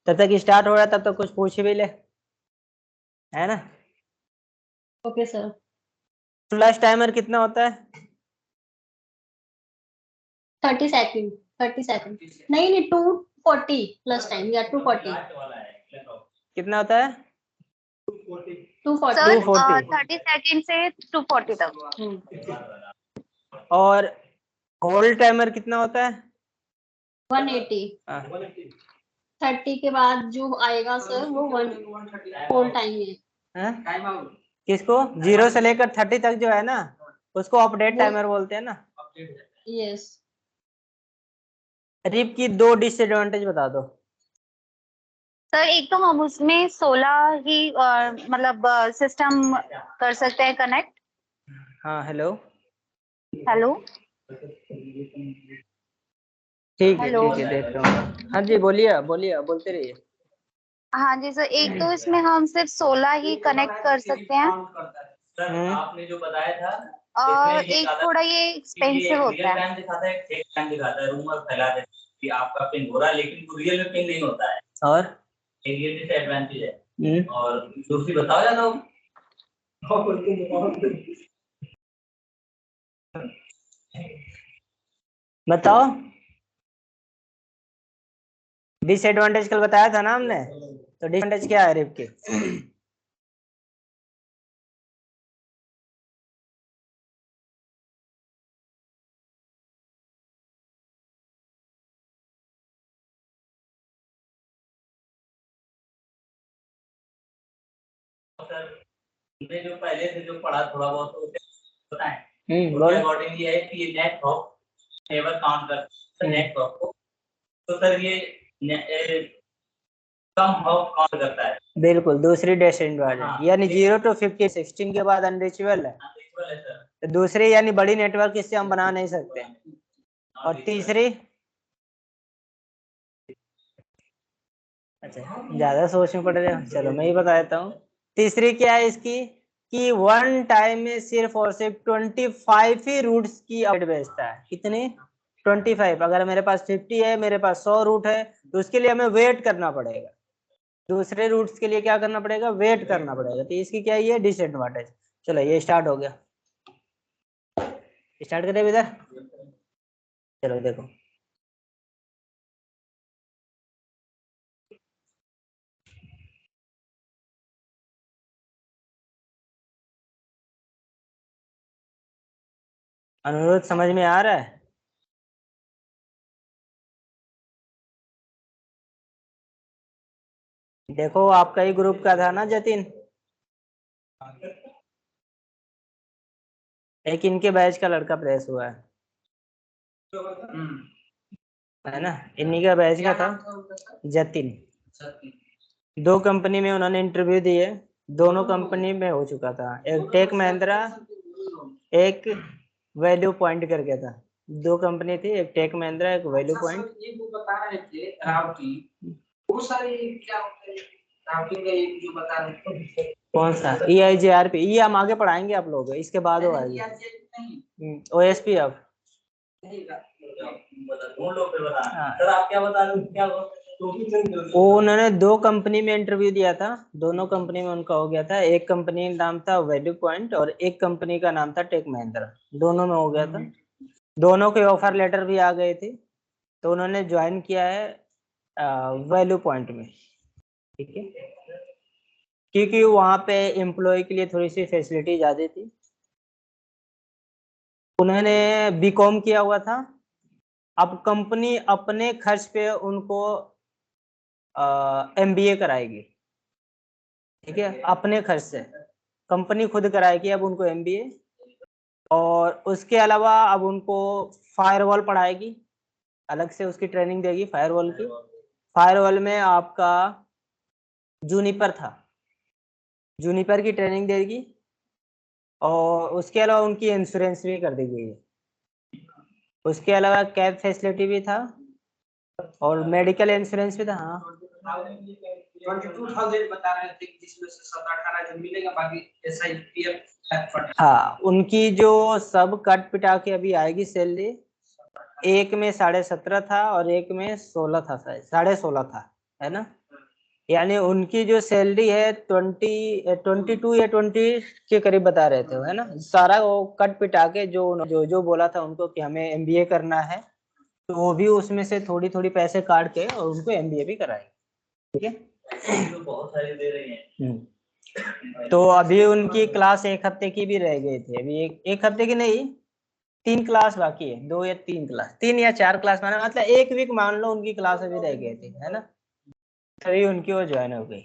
तब तक स्टार्ट हो रहा है, तब तक कुछ पूछ भी ले, है ना। Okay sir. फ्लैश टाइमर कितना होता है? 30 सेकंड। 30 सेकंड नहीं 240 प्लस टाइम या 240। कितना होता है? 240। सर 240। 30 सेकंड से 240 तक। और होल्ड टाइमर कितना होता है? 180। हाँ। 30 के बाद जो आएगा सर वो 1 होल टाइम है। किसको? 0 से लेकर 30 तक जो है ना, उसको अपडेट टाइमर बोलते हैं ना। यस। रिप की 2 डिसएडवांटेज बता दो। सर एक तो हम उसमें 16 ही मतलब सिस्टम कर सकते हैं कनेक्ट। हाँ हेलो। हेलो। ठीक है हेलो। ठीक है, देख रहा हूँ। हाँ जी बोलिए बोलिए, बोलते रहिए। हाँ जी सर, एक तो इसमें हम सिर्फ 16 ही कनेक्ट कर सकते हैं आपने जो बताया था, और एक थोड़ा ये एक्सपेंसिव होता है। दिखाता है, एक टाइम दिखाता है, रूमर फैला देता है कि आपका पिन हो रहा है, लेकिन वो रियल में पिन नहीं होता है। और ये डिसएडवांटेज है। और दूसरी बताओ या तो बताओ। डिसएडवांटेज कल बताया था ना हमने, तो डिसएडवांटेज क्या है रिप की? हमने जो पहले से जो पढ़ा थोड़ा बहुत तो पता है। बोलो। अकॉर्डिंग ये है कि ये नेट हॉप नेवर काउंट करता है नेट हॉप को, तो सर ये कम हॉप काउंट करता है। बिल्कुल, दूसरी डिसएडवांटेज यानी 0 to 50 16 के बाद अनरीचेबल है। अनरीचेबल है सर। तो दूसरी यानी बड़ी नेटवर्क इससे हम बना नहीं सकते। और तीसरी, अच्छा ज्यादा सोचने पड़ रहे हो, चलो मैं ही बता देता हूँ। तीसरी क्या है इसकी कि वन टाइम में सिर्फ और सिर्फ 25 ही रूट्स की अपडेट भेजता है। कितने? 25। अगर मेरे पास 50 है, मेरे पास 100 रूट है, तो उसके लिए हमें वेट करना पड़ेगा। दूसरे रूट्स के लिए क्या करना पड़ेगा? वेट करना पड़ेगा। तो इसकी क्या है? डिसएडवांटेज। चलो ये स्टार्ट हो गया, स्टार्ट करें इधर। चलो देखो, अनुरोध समझ में आ रहा है? देखो आपका ही ग्रुप का था ना जतिन, एक इनके बैच का लड़का प्रेस हुआ है ना, इन्हीं का बैच का था जतिन। 2 कंपनी में उन्होंने इंटरव्यू दिए, दोनों कंपनी में हो चुका था। एक टेक महिंद्रा, एक वैल्यू पॉइंट करके था। 2 कंपनी थी, एक टेक महिंद्रा, एक वैल्यू पॉइंट। ये वो बता रहे थे राउटिंग, वो सारी क्या होता है राउटिंग का, ये जो बता रहे थे कौन सा? EIGRP, ये हम आगे पढ़ाएंगे आप लोग, इसके बाद हो आएगी OSP। अब सर आप क्या बता रहे हो, क्या वो उन्होंने 2 कंपनी में इंटरव्यू दिया था, दोनों कंपनी में उनका हो गया था। एक कंपनी का नाम था वैल्यू पॉइंट और एक कंपनी का नाम था टेक महिंद्रा, दोनों में हो गया था। दोनों के ऑफर लेटर भी आ गए थे, तो उन्होंने ज्वाइन किया है वैल्यू पॉइंट में, ठीक है, क्योंकि वहां पे एम्प्लॉय के लिए थोड़ी सी फैसिलिटी ज्यादा थी। उन्होंने बीकॉम किया हुआ था। अब कंपनी अपने खर्च पे उनको MBA कराएगी, ठीक है, अपने खर्च से कंपनी खुद कराएगी अब उनको MBA। और उसके अलावा अब उनको फायरवॉल पढ़ाएगी, अलग से उसकी ट्रेनिंग देगी फायरवॉल की। फायरवॉल में आपका जूनिपर था, जूनिपर की ट्रेनिंग देगी। और उसके अलावा उनकी इंश्योरेंस भी कर दी गई है। उसके अलावा कैब फैसिलिटी भी था और मेडिकल इंश्योरेंस भी था। हाँ 22,000 बता रहे थे, जिसमें से 17-18 मिलेगा, बाकी SIPF। हाँ, उनकी जो सब कट पिटा के अभी आएगी सैलरी, एक में 17.5 था और एक में 16 था, शायद 16.5 था, है ना। यानी उनकी जो सैलरी है 22 या 20 के करीब बता रहे थे, है ना। सारा वो कट पिटा के जो बोला था उनको कि हमें एमबीए करना है, तो वो भी उसमें से थोड़ी थोड़ी पैसे काट के और उनको एमबीए भी कराएंगे, ठीक है। तो बहुत सारे दे रहे हैं। तो अभी उनकी क्लास एक हफ्ते की भी रह गई थी, अभी एक हफ्ते की नहीं, 3 क्लास बाकी है, 2 या 3 क्लास, 3 या 4 क्लास माना, मतलब 1 वीक मान लो उनकी क्लास अभी रह गई थी, है ना। तभी उनकी वो ज्वाइन हो गई।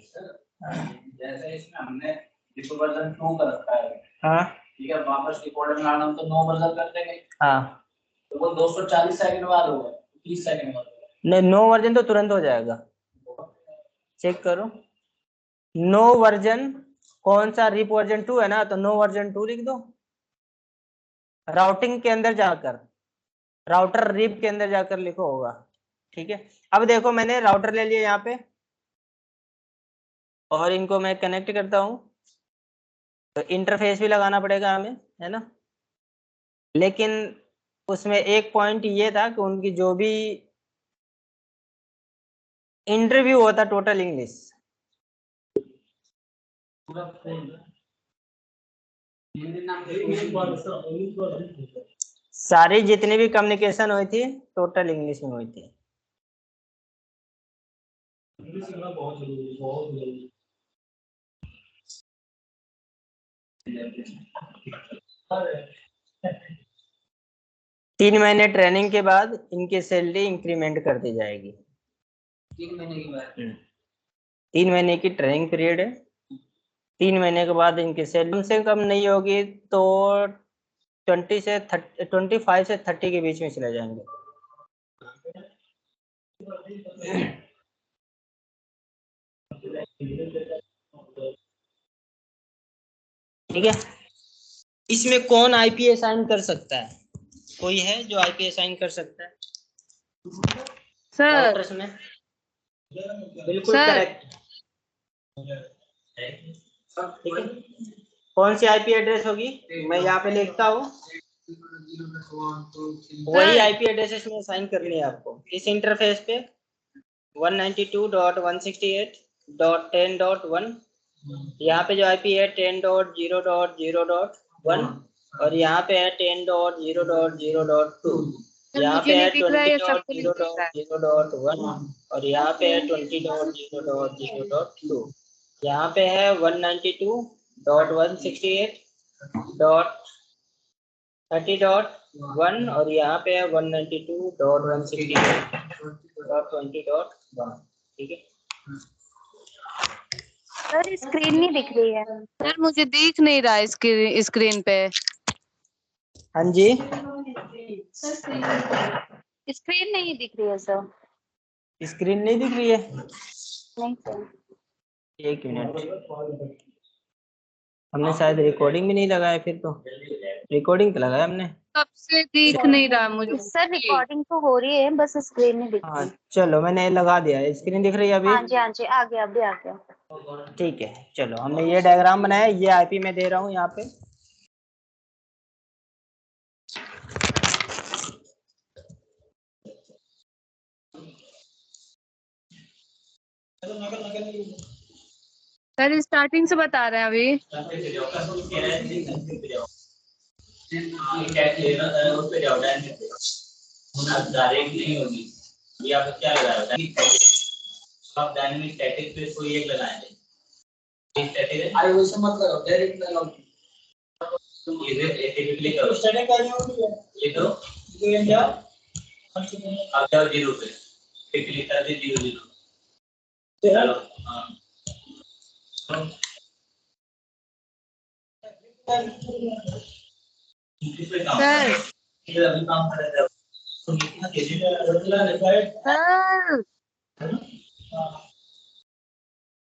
जैसे इसमें हमने इसको वर्जन 2 कर रखा है, हाँ ठीक है, वापस रिकॉर्ड में आना तो 9 वर्जन कर देंगे, हाँ, तो वो 240 सेकंड बाद होगा, 30 सेकंड बाद होगा। नहीं 9 वर्जन तो तुरंत हो जाएगा, चेक करो। 9 वर्जन कौन सा, रिप वर्जन 2 है ना, तो 9 वर्जन 2 लिख दो। राउटिंग के अंदर जाकर, राउटर रिप के अंदर जाकर लिखो होगा, ठीक है। अब देखो मैंने राउटर ले लिया यहाँ पे, और इनको मैं कनेक्ट करता हूँ, तो इंटरफेस भी लगाना पड़ेगा हमें, है ना। लेकिन उसमें एक पॉइंट ये था कि उनकी जो भी इंटरव्यू होता टोटल इंग्लिश, सारी जितनी भी कम्युनिकेशन हुई थी टोटल इंग्लिश में हुई थी। बहुत जरूरी, बहुत जरूरी। 3 महीने ट्रेनिंग के बाद इनकी सैलरी इंक्रीमेंट कर दी जाएगी। 3 महीने की बात। 3 महीने की ट्रेनिंग पीरियड है, 3 महीने के बाद इनकी सैलरी कम से कम नहीं होगी तो 25 से 30 के बीच में चले जाएंगे। ठीक है। इसमें कौन आईपी असाइन कर सकता है, कोई है जो आईपी असाइन कर सकता है सर? राउटर्स में? बिल्कुल सर। करेक्ट, ठीक है। कौन सी आईपी एड्रेस होगी, मैं यहाँ पे लिखता हूँ, वही आईपी एड्रेस इसमें असाइन करनी है आपको इस इंटरफेस पे। 192.168.10.1, यहाँ पे जो आईपी है 10.0.0.1, और यहाँ पे है 10.0.0.2, यहाँ पे है 20.0.0.1, और यहाँ पे है 20.0.0.2, यहाँ पे है 192.168.30.1, और यहाँ पे है 192.168.20.1, ठीक है। सर स्क्रीन नहीं दिख रही है। सर मुझे दिख नहीं रहा है स्क्रीन पे। हाँ जी, स्क्रीन नहीं दिख रही है सर। स्क्रीन नहीं दिख रही है, नहीं सर। एक मिनट, हमने शायद रिकॉर्डिंग भी नहीं लगाया, फिर तो रिकॉर्डिंग तो लगाया हमने। कब से दिख नहीं रहा मुझे। सर रिकॉर्डिंग तो हो रही है, बस स्क्रीन नहीं दिख हाँ रही। चलो मैंने लगा दिया है, स्क्रीन दिख रही है अभी? हाँ जी आ गया अभी आ गया। ठीक है, चलो हमने ये डायग्राम बनाया, ये आईपी मैं दे रहा हूँ यहाँ पे। सर स्टार्टिंग से बता रहे हैं अभी। डायरेक्ट नहीं होगी, ये आपको क्या लगा रहा है? आप डायनेमिक स्टैटिक पे कोई एक लगाएंगे, स्टैटिक आई वैसे मत करो, डायरेक्ट लगाओ। ये क्लिक करो, स्टैटिक करनी होगी, ये करो, ये क्या आप जाओ 0 पे क्लिक कर दे, 0 0 चलो। हाँ सर अभी काम कर रहे हैं तो कितना तेजी से सर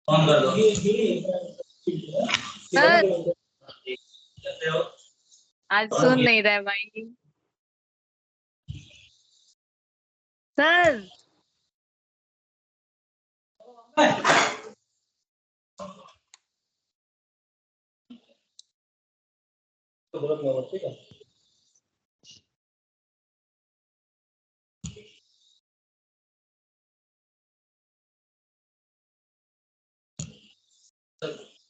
ऑन कर दो। सर करते हो आज सुन नहीं रहे भाई। सर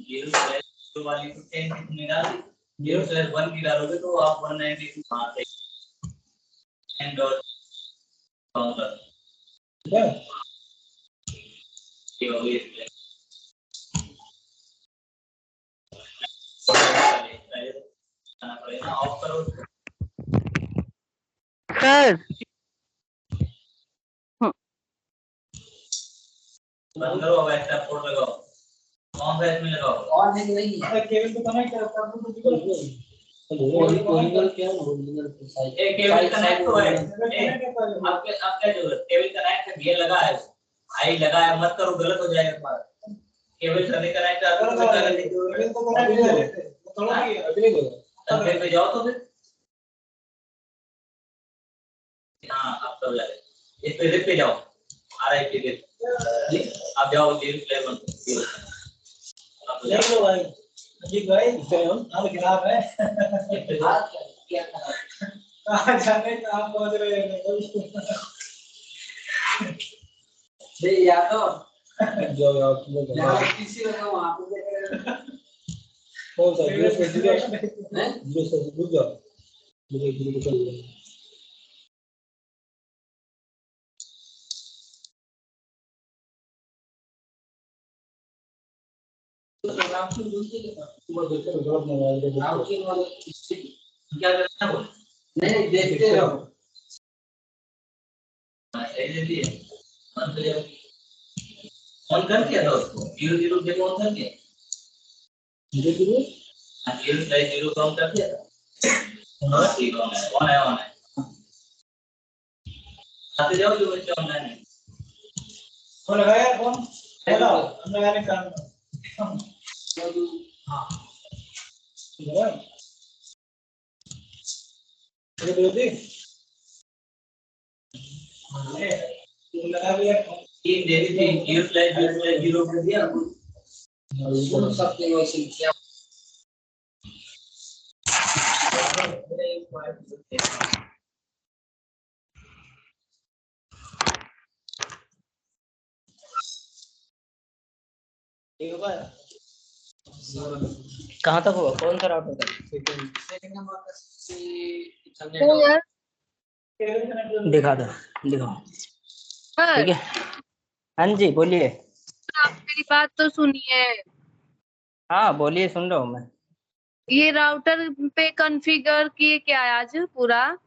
0/2 वाली को 10 कितने डाल दी, 0/1 की डालोगे तो आप 192 वहां से n डॉट काउंटर ये हो गई इसमें आना पड़ेगा, ऑफ करो उसको। सर बंद करो, अब एक्स्ट्रा पोर्ट लगाओ, कौन सा इसमें लगाओ, और नहीं है केबल तो कनेक्ट करता हूं तो ओरिजिनल क्या है ओरिजिनल साइज एक केबल कनेक्ट हो है, आपके आप क्या जरूरत, केबल कनेक्ट है, ये लगा है, आई लगा है, मत करो, गलत हो जाएगा तुम्हारा, केबल से कनेक्ट है तो केबल तो कनेक्ट है थोड़ा अगले को तब पे जाओ तो फिर हां आप सब लगे इस पे रिप पे जाओ, आरआई पे जी आप जाओ 0/1 आप देख लो भाई जी भाई हम खिलाफ है कहां जाने कहां पहुंच रहे हैं दे या तो जो आप लोग किसी लगा वहां पे कौन सा 0 से 0 है 0 से 0 मुझे 0 को क्या करना है वो नहीं देखते रहो ऐसे भी है ऑन कर जाओ, ऑन कर दिया था उसको 0/0 के ऑन कर दिया 0 0/0 ऑन कर दिया था हां ठीक है ऑन है आते जाओ जो बच्चे ऑनलाइन है वो लगाया फोन हेलो हम लगाने काम हां ये दे लगा दिया तीन दे दी थी 0/0 कर दिया सुन सकते हो इसे क्या कहाँ तक हुआ, कौन सा राउटर तक? सेकंड नंबर का से तो यार दिखा दो, दिखाओ। सर ठीक है, हाँ जी बोलिए। आप मेरी बात तो सुनिए, हाँ बोलिए, सुन रहा हूँ मैं। ये राउटर पे कॉन्फ़िगर किए क्या है आज पूरा?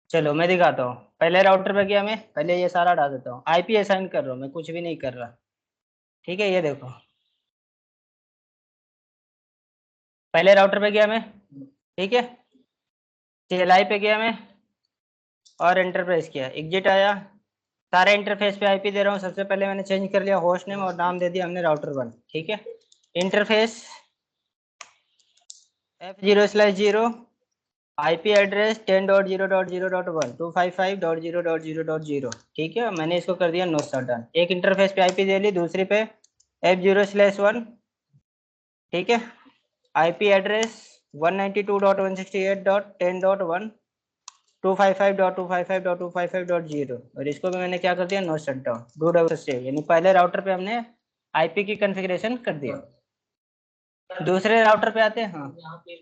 चलो मैं दिखाता हूँ। पहले राउटर पे गया मैं, पहले ये सारा डाल देता हूँ। आईपी असाइन कर रहा हूँ मैं, कुछ भी नहीं कर रहा। ठीक है, ये देखो, पहले राउटर पे गया मैं, ठीक है, CLI पे गया मैं और एंटरप्राइज किया, एग्जिट आया, सारे इंटरफेस पे आईपी दे रहा हूँ। सबसे पहले मैंने चेंज कर लिया होस्ट नेम और नाम दे दिया हमने राउटर 1। ठीक है, इंटरफेस F0/0 आईपी एड्रेस 10.0.0.1 255.0.0.0। ठीक है, मैंने इसको कर दिया नो शटडाउन। एक इंटरफेस पे आईपी दे ली, दूसरी पे F0/1। ठीक है, आईपी एड्रेस 192.168.10.1 255.255.255.0 और इसको भी मैंने क्या कर दिया no shutdown do double save. यानी पहले राउटर पे हमने आईपी की कॉन्फ़िगरेशन कर दिया। दूसरे राउटर पे आते हैं। हाँ यहाँ पे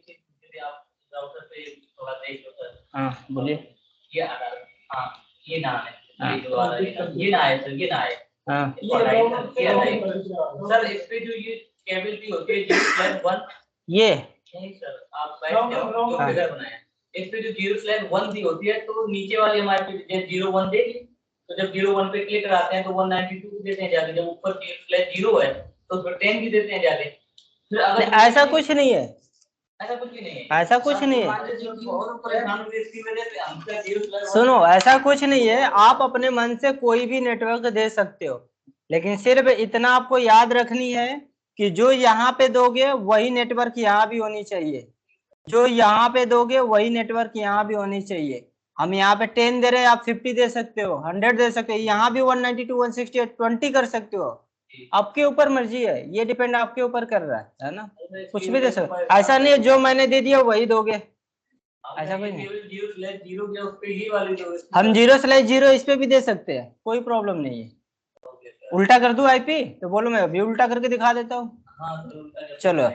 आप राउटर पे थोड़ा देख लो सर। हाँ बोलिए। ये हाँ ये ना है, हाँ। ये जो आ रहा है ये ना है सर, ये ना है। हाँ सर इस पे जो ये केबल भी होती है 0/1 ये नहीं सर, आप बैठ जाओ जो फिगर बनाया इस पे जो 0/1 दी होती है तो नीचे वाली हमारे पे 0/1 देगी, तो जब 0/1 पे क्लिक कराते हैं तो 192 देते हैं जाके, जब ऊपर 0/0 है तो उसमें 10 भी देते हैं जाके। फिर अगर ऐसा कुछ नहीं है, ऐसा कुछ भी नहीं है, ऐसा कुछ नहीं है। और परेशान हुए इसकी वजह से हम क्या 0/1 सुनो, ऐसा कुछ नहीं है। आप अपने मन से कोई भी नेटवर्क दे सकते हो, लेकिन सिर्फ इतना आपको याद रखनी है कि जो यहाँ पे दोगे वही नेटवर्क यहाँ भी होनी चाहिए, जो यहाँ पे दोगे वही नेटवर्क यहाँ भी होनी चाहिए। हम यहाँ पे 10 दे रहे हैं, आप 50 दे सकते हो, 100 दे सकते हो, यहाँ भी 192 168 20 कर सकते हो। आपके ऊपर मर्जी है, ये डिपेंड आपके ऊपर कर रहा है ना। कुछ भी दे सकते, ऐसा नहीं है जो मैंने दे दिया वही दोगे, ऐसा कोई नहीं। 0/0 के उस पे ये वाली तो हम 0/0 इस पे भी दे सकते हैं, कोई प्रॉब्लम नहीं है। उल्टा कर दूं आईपी तो बोलो, मैं अभी उल्टा करके दिखा देता हूँ। चलो,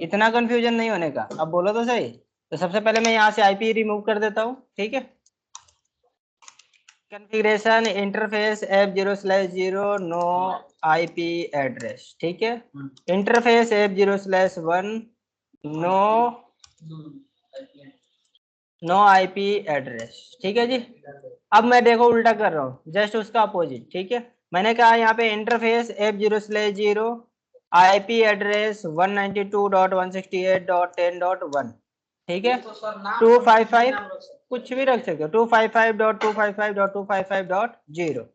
इतना कंफ्यूजन नहीं होने का, अब बोलो तो सही। तो सबसे पहले मैं यहाँ से आईपी रिमूव कर देता हूँ, ठीक है। Configuration interface F0/0 no IP address, ठीक है। Interface F0/1 no IP address, ठीक है जी। अब मैं देखो उल्टा कर रहा हूँ, जस्ट उसका अपोजिट, ठीक है। मैंने कहा यहाँ पे इंटरफेस F0/0 आईपी एड्रेस 192.168.10.1, ठीक है। 255 कुछ भी रख सकते हो, 255.255.255.0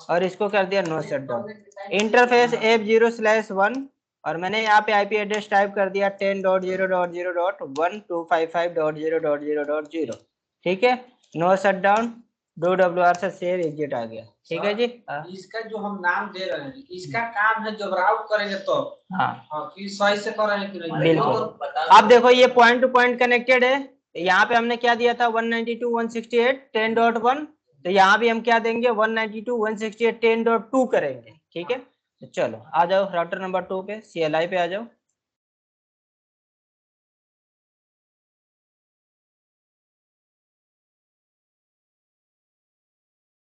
और इसको कर दिया no shut down. Interface F0/1 और मैंने यहाँ पे आईपी एड्रेस टाइप कर दिया 10.0.0.125.5.0.0.0, ठीक है। नो शट डाउन, दो WR से शेयर एग्जिट आ गया, ठीक है जी। इसका जो हम नाम दे रहे हैं, इसका काम है जब राउट करेंगे तो हाँ कि सही से कर रहे हैं कि नहीं। बिल्कुल। अब देखो ये पॉइंट टू पॉइंट कनेक्टेड है, यहाँ पे हमने क्या दिया था 192.168.10.1, तो यहाँ भी हम क्या देंगे 192.168.10.2 करेंगे, ठीक है। तो चलो आ जाओ राउटर नंबर 2 पे, CLI पे आ जाओ।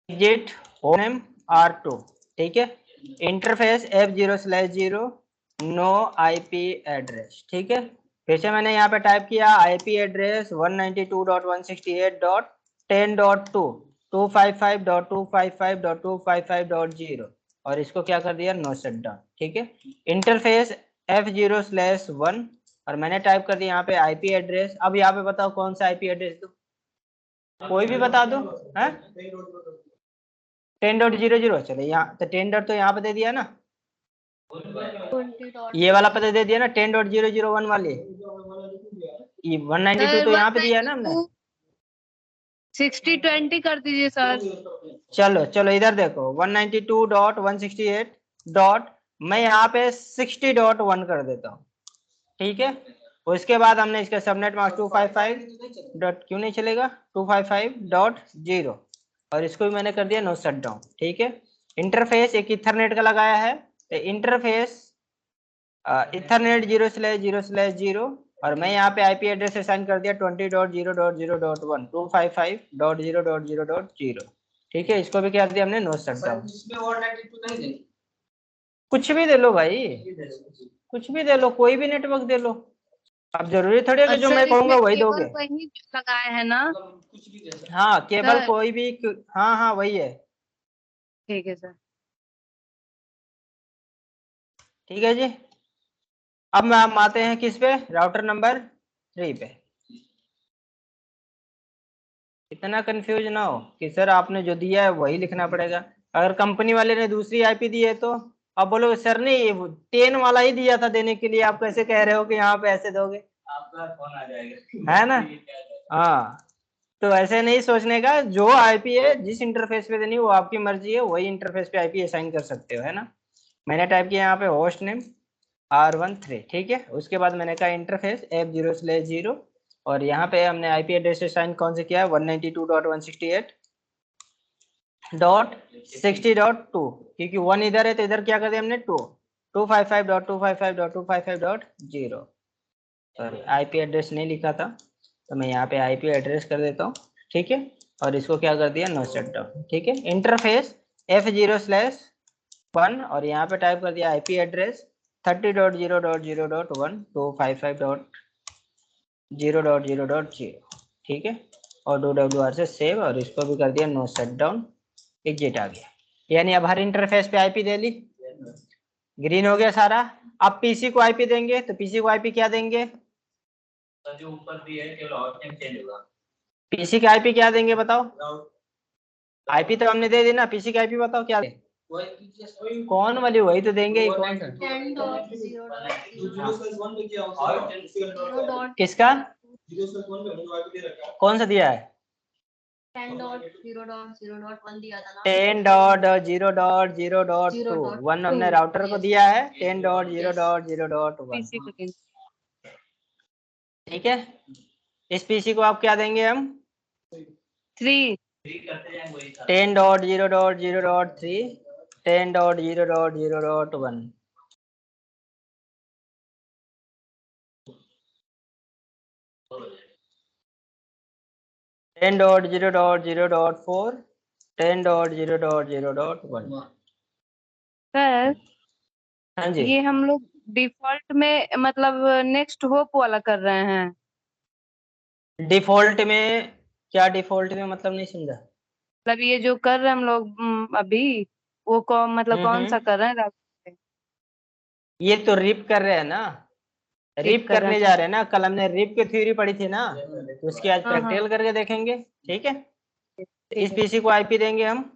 एग्जिट होम R2, ठीक है। Interface F0/0 no IP address, ठीक है। फिर से मैंने यहाँ पे टाइप किया आईपी एड्रेस 192.168.10.2 255.255.255.0 और इसको क्या कर दिया नो शट डाउन, ठीक है। इंटरफेस F0/1 और मैंने टाइप कर दिया यहाँ पे आईपी एड्रेस। अब यहाँ पे बताओ कौन सा आईपी एड्रेस दो, कोई भी बता दो है। 10.00 चलो यहाँ तो 10 डॉट तो यहाँ पे दे दिया ना, 20. ये वाला पता दे दिया ना 10.001 वाली, ये 192 तो यहाँ पे दिया है ना हमने। 60-20 कर दीजिए सर। चलो चलो इधर देखो 192.168 डॉट मैं यहाँ पे 60.1 कर देता हूँ, ठीक है। उसके बाद हमने इसका सबनेट मास्क 255 डॉट क्यों नहीं चलेगा 255.0 और इसको भी मैंने कर दिया नो शट डाउन, ठीक है। इंटरफेस एक इथरनेट का लगाया है, तो इंटरफेस इथरनेट 0/0/0 और मैं यहाँ पे आईपी एड्रेस असाइन कर दिया 20.0.0.1 255.0.0.0, ठीक है। इसको भी क्या दिया हमने नो शट डाउन। इसमें 192 नहीं दे, कुछ भी दे लो भाई, कुछ भी दे लो, कोई भी नेटवर्क दे लो। अब जरूरी थोड़ी है कि जो मैं कहूंगा वही दोगे। वही लगाए हैं ना। कुछ भी दे सकते। हाँ केबल सर। कोई भी, हाँ हाँ वही है, ठीक है सर। ठीक है जी। अब हम आते हैं किस पे, राउटर नंबर 3 पे। इतना कंफ्यूज ना हो कि सर आपने जो दिया है वही लिखना पड़ेगा। अगर कंपनी वाले ने दूसरी आईपी दी है तो अब बोलो सर ने 10 वाला ही दिया था देने के लिए, आप कैसे कह रहे हो कि यहाँ पे ऐसे दोगे, आपका फोन आ जाएगा, है ना। हाँ तो ऐसे नहीं सोचने का, जो आईपी है जिस इंटरफेस पे देनी वो आपकी मर्जी है, वही इंटरफेस पे आईपी असाइन कर सकते हो, है ना। मैंने टाइप किया यहाँ पे होस्ट नेम R13, ठीक है। उसके बाद मैंने कहा इंटरफेस F0/0 और यहाँ पे हमने आईपी एड्रेस असाइन कौन से किया है 192.168.60.2 क्योंकि 1 इधर है तो इधर क्या कर दिया हमने 255.255.255.0 सॉरी आईपी एड्रेस नहीं लिखा था तो मैं यहाँ पे आईपी एड्रेस कर देता हूँ, ठीक है। और इसको क्या कर दिया नो शट डाउन, ठीक है। इंटरफेस F0/1 और यहाँ पे टाइप कर दिया आईपी एड्रेस 30.0.0.1 255.0.0.0, ठीक है। और 2WR से सेव और इसको भी कर दिया नो शट डाउन, एग्जिट आ गया। यानी अब हर इंटरफेस पे आईपी दे ली, ग्रीन हो गया सारा। अब पीसी को आईपी देंगे तो पीसी को आईपी क्या देंगे, जो ऊपर भी है केवल हॉट नेम चेंज होगा। पीसी की आईपी क्या देंगे बताओ, आईपी तो हमने दे दी ना, पीसी की आईपी बताओ क्या दे, कौन वाली वही तो देंगे, कौन सा 10.0.0.0. किसका कौन सा दिया है 10.0.0.1 दिया था ना। 10.0.0.2 1 हमने राउटर को दिया है 10.0.0.1, पीसी को देंगे। ठीक है। इस पीसी को आप क्या देंगे हम 3 10.0.0.3 10.0.0.1 10.0.0.4 10.0.0.1। सर हाँ जी, ये हम लोग डिफॉल्ट में मतलब नेक्स्ट होप वाला कर रहे हैं। डिफॉल्ट में क्या? डिफॉल्ट में मतलब नहीं समझा। मतलब ये जो कर रहे हैं हम लोग अभी वो मतलब कौन सा कर रहे हैं ये तो रिप कर रहे हैं ना, रिप कर रहे करने हैं। जा रहे हैं ना। कल हमने रिप की थ्योरी पढ़ी थी ना, तो उसकी आज हाँ, हाँ। प्रैक्टिकल करके देखेंगे। ठीक है, ठीक इस है। पीसी को आईपी देंगे हम।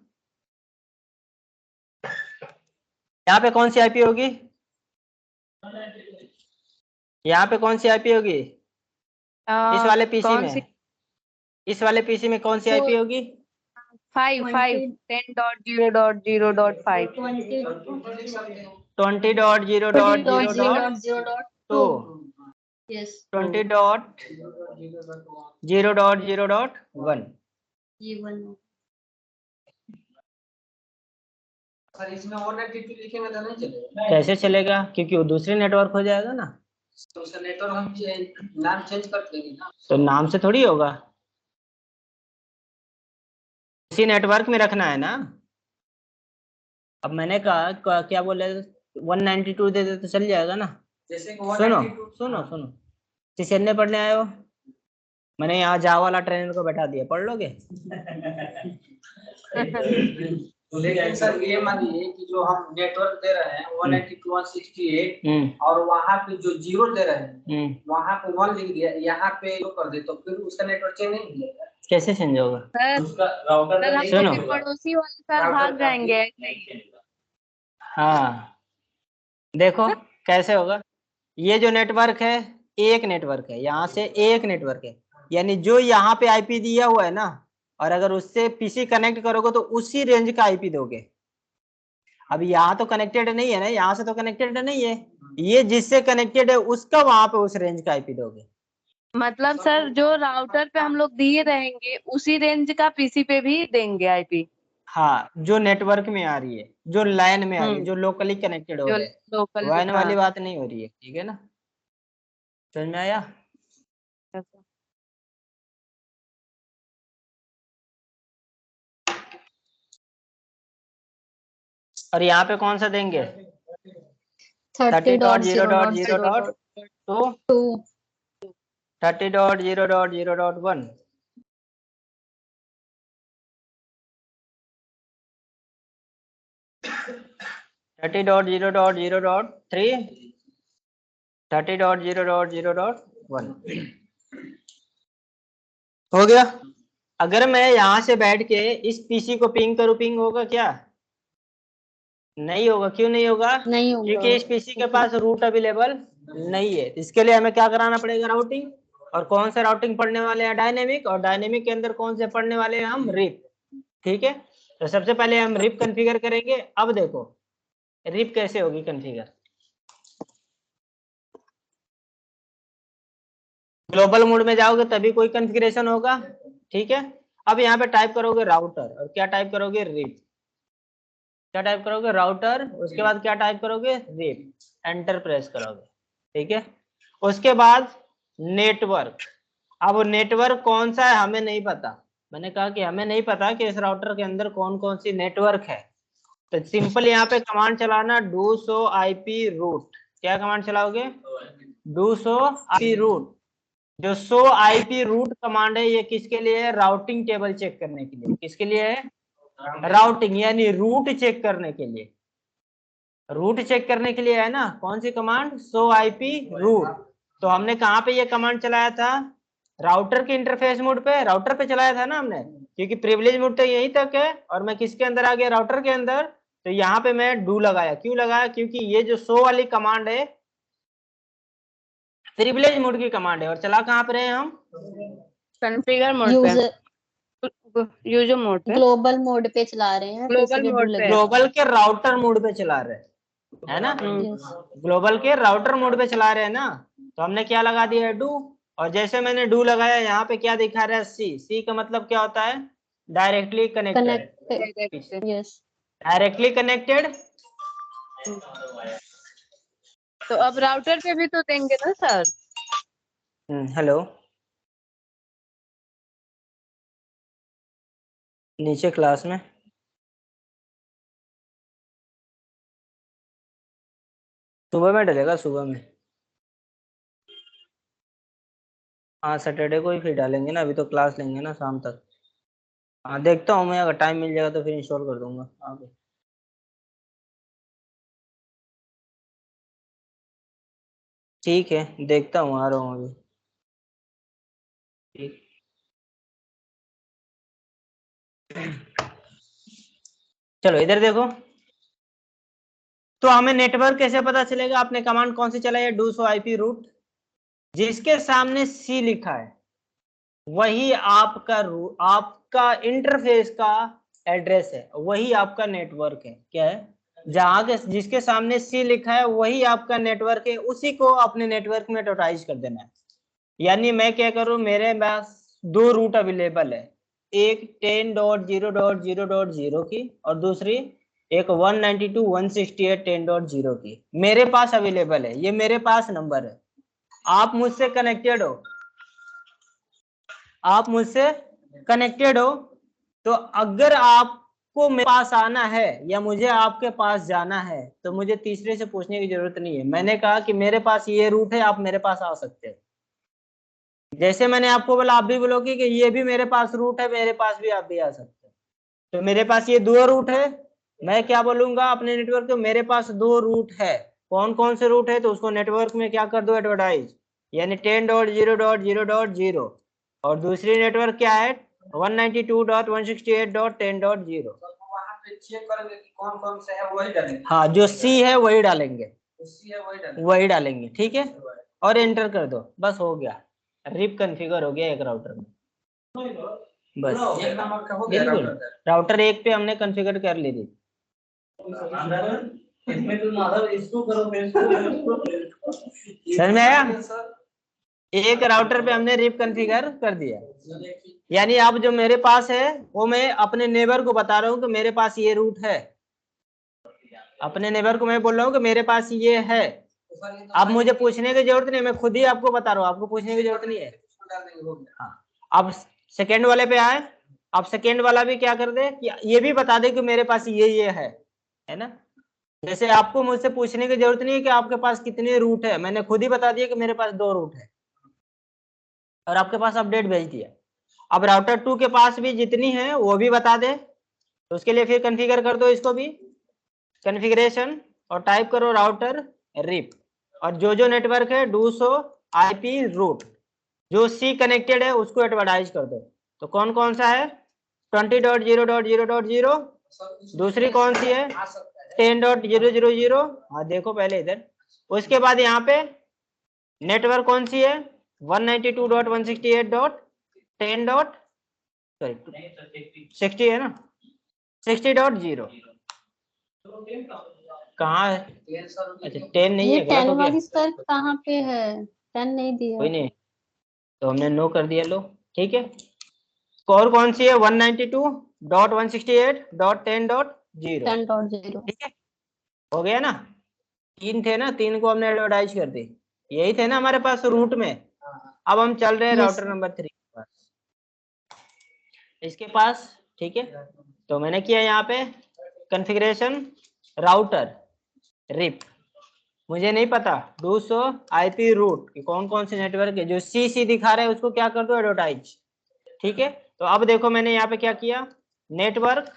यहाँ पे कौन सी आईपी होगी? यहाँ पे कौन सी आईपी होगी? इस वाले पीसी कौन सी? में, इस वाले पीसी में कौन सी आईपी होगी? 5 10.0.0.5 20.0.0.2 यस 20.0.0.1। ये 1। सर इसमें 192 लिखेंगे तो नहीं चलेगा? कैसे चलेगा? क्योंकि वो दूसरे नेटवर्क हो जाएगा ना। तो उसका नेटवर्क हम नाम चेंज कर देंगे ना। तो नाम से थोड़ी होगा, इसी नेटवर्क में रखना है ना। अब मैंने कहा क्या बोले, 192 दे दे तो चल जाएगा ना। जैसे कि सुनो 192 सुनो सुनो, चेन्नई पढ़ने आए हो, मैंने यहाँ जावा वाला ट्रेनर को बैठा दिया, पढ़ लोगे? लेकिन सर ये मानिए कि जो हम नेटवर्क दे रहे हैं 192.168 और वहाँ पे जो जीरो दे रहे हैं वहाँ पे 1 लिख दिया, यहाँ पे जो कर दे तो फिर उसका नेटवर्क चेंज नहीं मिलेगा। कैसे चेंज होगा? सर उसका राउटर सर का हम सुनो। लोग के पड़ोसी वाले सर भाग जाएंगे ऐसे ही। हाँ देखो कैसे होगा। ये जो नेटवर्क है एक नेटवर्क है, यहाँ से एक नेटवर्क है, यानी जो यहाँ पे आईपी दिया हुआ है ना, और अगर उससे पीसी कनेक्ट करोगे तो उसी रेंज का आईपी दोगे। अब यहाँ तो कनेक्टेड नहीं है ना, यहाँ से तो कनेक्टेड नहीं है, ये जिससे कनेक्टेड है उसका वहां पे उस रेंज का आईपी दोगे। मतलब सर जो राउटर पे हम लोग दिए रहेंगे उसी रेंज का पीसी पे भी देंगे आईपी। हाँ, जो नेटवर्क में आ रही है, जो लाइन में आ रही है, जो लोकली कनेक्टेड हो जो रहे हैं, लोकल वाइन वाली बात नहीं हो रही है। ठीक है ना, समझ में आया? और यहाँ पे कौन सा देंगे? 30.0.0.2 30.0.0.1 30.0.0.3 30.0.0.1 हो गया। अगर मैं यहाँ से बैठ के इस पीसी को पिंग करूँ, पिंग होगा क्या? नहीं होगा। क्यों नहीं होगा? नहीं होगा क्योंकि इस पीसी के पास रूट अवेलेबल नहीं है। इसके लिए हमें क्या कराना पड़ेगा? राउटिंग। और कौन सा राउटिंग पढ़ने वाले हैं? डायनेमिक। और डायनेमिक के अंदर कौन से पढ़ने वाले हैं हम? रिप। ठीक है, तो सबसे पहले हम रिप कॉन्फ़िगर करेंगे। अब देखो रिप कैसे होगी कॉन्फ़िगर। ग्लोबल मोड में जाओगे तभी कोई कॉन्फ़िगरेशन होगा। ठीक है, अब यहाँ पे टाइप करोगे राउटर, और क्या टाइप करोगे? रिप। क्या टाइप करोगे? राउटर। उसके बाद क्या टाइप करोगे? रिप। एंटर प्रेस करोगे। ठीक है, उसके बाद नेटवर्क। अब नेटवर्क कौन सा है हमें नहीं पता। मैंने कहा कि हमें नहीं पता कि इस राउटर के अंदर कौन कौन सी नेटवर्क है, तो सिंपल यहाँ पे कमांड चलाना, डू शो आईपी रूट। क्या कमांड चलाओगे? Do show IP root. जो शो आईपी रूट कमांड है ये किसके लिए है? राउटिंग टेबल चेक करने के लिए। किसके लिए है? राउटिंग यानी रूट चेक करने के लिए। रूट चेक करने के लिए है ना। कौन सी कमांड? Show IP root. तो हमने कहाँ पे ये कमांड चलाया था? राउटर के इंटरफेस मोड पे, राउटर पे चलाया था ना हमने, क्योंकि प्रिविलेज मोड तो यहीं तक है और मैं किसके अंदर आ गया? राउटर के अंदर। तो यहाँ पे मैं डू लगाया। क्यों लगाया? क्योंकि ये जो शो वाली कमांड है प्रिविलेज मोड की कमांड है। और चला कहाँ पे रहे हम? कॉन्फ़िगर मोड यूजर पे, यूजर मोड पे, ग्लोबल मोड पे चला रहे हैं तो ग्लोबल इसलिए मोड डू पे। लगा। ग्लोबल के राउटर मोड पे चला रहे है ना, Yes. ग्लोबल के राउटर मोड पे चला रहे हैं ना। तो हमने क्या लगा दिया? डू। और जैसे मैंने डू लगाया यहाँ पे क्या दिखा रहा है? सी। सी का मतलब क्या होता है? Directly connected. Connect. Yes directly connected. तो अब राउटर पे भी तो देंगे ना सर? हेलो, नीचे क्लास में सुबह में डलेगा, सुबह में। हाँ सैटरडे को ही फिर डालेंगे ना, अभी तो क्लास लेंगे ना शाम तक। हाँ देखता हूँ मैं, अगर टाइम मिल जाएगा तो फिर इंस्टॉल कर दूंगा आगे। ठीक है, देखता हूँ, आ रहा हूँ अभी। ठीक। चलो इधर देखो, तो हमें नेटवर्क कैसे पता चलेगा? आपने कमांड कौन सी चलाई है? Do so IP root. जिसके सामने सी लिखा है वही आपका इंटरफेस का एड्रेस है, वही आपका नेटवर्क है। क्या है? जहां के जिसके सामने सी लिखा है वही आपका नेटवर्क है, उसी को अपने नेटवर्क में टोटाइज कर देना है। यानी मैं क्या करूं, मेरे पास दो रूट अवेलेबल है, एक 10.0.0.0 की और दूसरी एक 192.168.10.0 की मेरे पास अवेलेबल है। ये मेरे पास नंबर है, आप मुझसे कनेक्टेड हो, आप मुझसे कनेक्टेड हो। तो अगर आपको मेरे पास आना है या मुझे आपके पास जाना है तो मुझे तीसरे से पूछने की जरूरत नहीं है। मैंने कहा कि मेरे पास ये रूट है, आप मेरे पास आ सकते हो। जैसे मैंने आपको बोला, आप भी बोलोगे कि ये भी मेरे पास रूट है, मेरे पास भी आप भी आ सकते हो। तो मेरे पास ये दो रूट है, मैं क्या बोलूंगा अपने नेटवर्क को, मेरे पास दो रूट है। कौन कौन से रूट है? तो उसको नेटवर्क में क्या कर दो, एडवर्टाइज। यानी 10.0.0.0 और दूसरी नेटवर्क क्या है 192.168.10.0। वहाँ पे चेक करेंगे कि कौन कौन से है वही डालेंगे। हाँ जो सी है वही डालेंगे, सी है वही डालेंगे, वही डालेंगे। ठीक है, और एंटर कर दो, बस हो गया। रिप कॉन्फ़िगर हो गया एक राउटर में, बस। एक नंबर का हो गया बिल्कुल, राउटर एक पे हमने कॉन्फ़िगर कर ली थी। इसमें तुम आधार इसको करो, समझ में आया? एक राउटर पे हमने रिप कॉन्फ़िगर कर दिया। यानी अब जो मेरे पास है वो मैं अपने नेबर को बता रहा हूँ कि मेरे पास ये रूट है। अपने नेबर को मैं बोल रहा हूँ कि मेरे पास ये है। अब मुझे पूछने की जरूरत नहीं, मैं खुद ही आपको बता रहा हूँ, आपको पूछने की जरूरत नहीं है। हाँ, अब सेकेंड वाले पे आए। अब सेकेंड वाला भी क्या कर दे कि ये भी बता दे कि मेरे पास ये है ना। जैसे आपको मुझसे पूछने की जरूरत नहीं है कि आपके पास कितने रूट है, मैंने खुद ही बता दिया कि मेरे पास दो रूट है और आपके पास अपडेट भेज दिया। अब राउटर 2 के पास भी जितनी है वो भी बता दे, तो उसके लिए फिर कॉन्फ़िगर कर दो इसको भी, कॉन्फ़िगरेशन, और टाइप करो राउटर रिप, और जो जो नेटवर्क है डू सो आईपी रूट, जो सी कनेक्टेड है उसको एडवर्टाइज कर दो। तो कौन कौन सा है 20.0.0.0, दूसरी कौन सी है 10.0.0.0। हाँ देखो पहले इधर, उसके बाद यहाँ पे नेटवर्क कौन सी है 192.168.10. सॉरी 60 है ना, 60.0 कहाँ है? अच्छा 10 नहीं ये है, गलत 10 हो गया, वाली सर कहाँ पे है? 10 नहीं दिया। कोई नहीं, तो हमने नो कर दिया। लो ठीक है, और कौन सी है 192.168.10.0। 10.0। ठीक है, हो गया ना। तीन थे ना, तीन को हमने एडवर्टाइज कर दी, यही थे ना हमारे पास रूट में। अब हम चल रहे हैं Yes, राउटर नंबर 3 के पास, इसके पास। ठीक है, तो मैंने किया यहाँ पे कॉन्फ़िगरेशन राउटर रिप, मुझे नहीं पता डू सो आईपी रूट कि कौन कौन से नेटवर्क है, जो सी दिखा रहा है उसको क्या कर दो एडवर्टाइज। ठीक है, तो अब देखो मैंने यहाँ पे क्या किया, नेटवर्क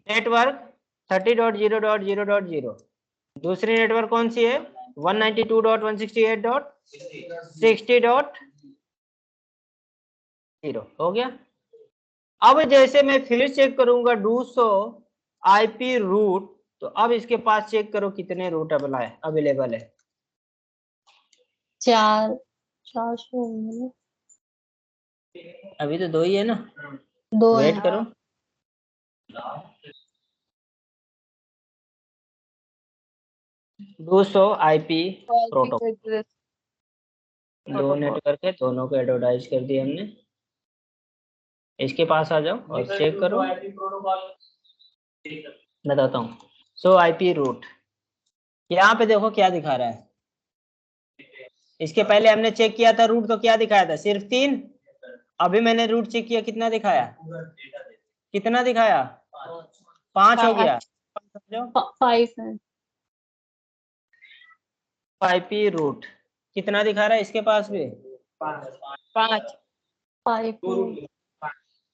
30.0.0.0, दूसरी नेटवर्क कौन सी है 192.168.60.0। हो गया। अब जैसे मैं फिर चेक करूंगा डू सो आईपी रूट, तो अब इसके पास चेक करो कितने रूट अवेलेबल है। 400 होंगे। अभी तो दो ही है ना, दो है। वेट करो। Do so IP protocol, address दो नेटवर्क है, दोनों को एडवर्टाइज कर दिया हमने। इसके पास आ जाओ और चेक करो, बताता हूँ। सो आईपी रूट, यहाँ पे देखो क्या दिखा रहा है। इसके पहले हमने चेक किया था रूट, तो क्या दिखाया था सिर्फ 3, अभी मैंने रूट चेक किया, कितना दिखाया, कितना दिखाया, 5 हो गया। समझो 5 है। 5p रूट कितना दिखा रहा है इसके पास भी, 5 5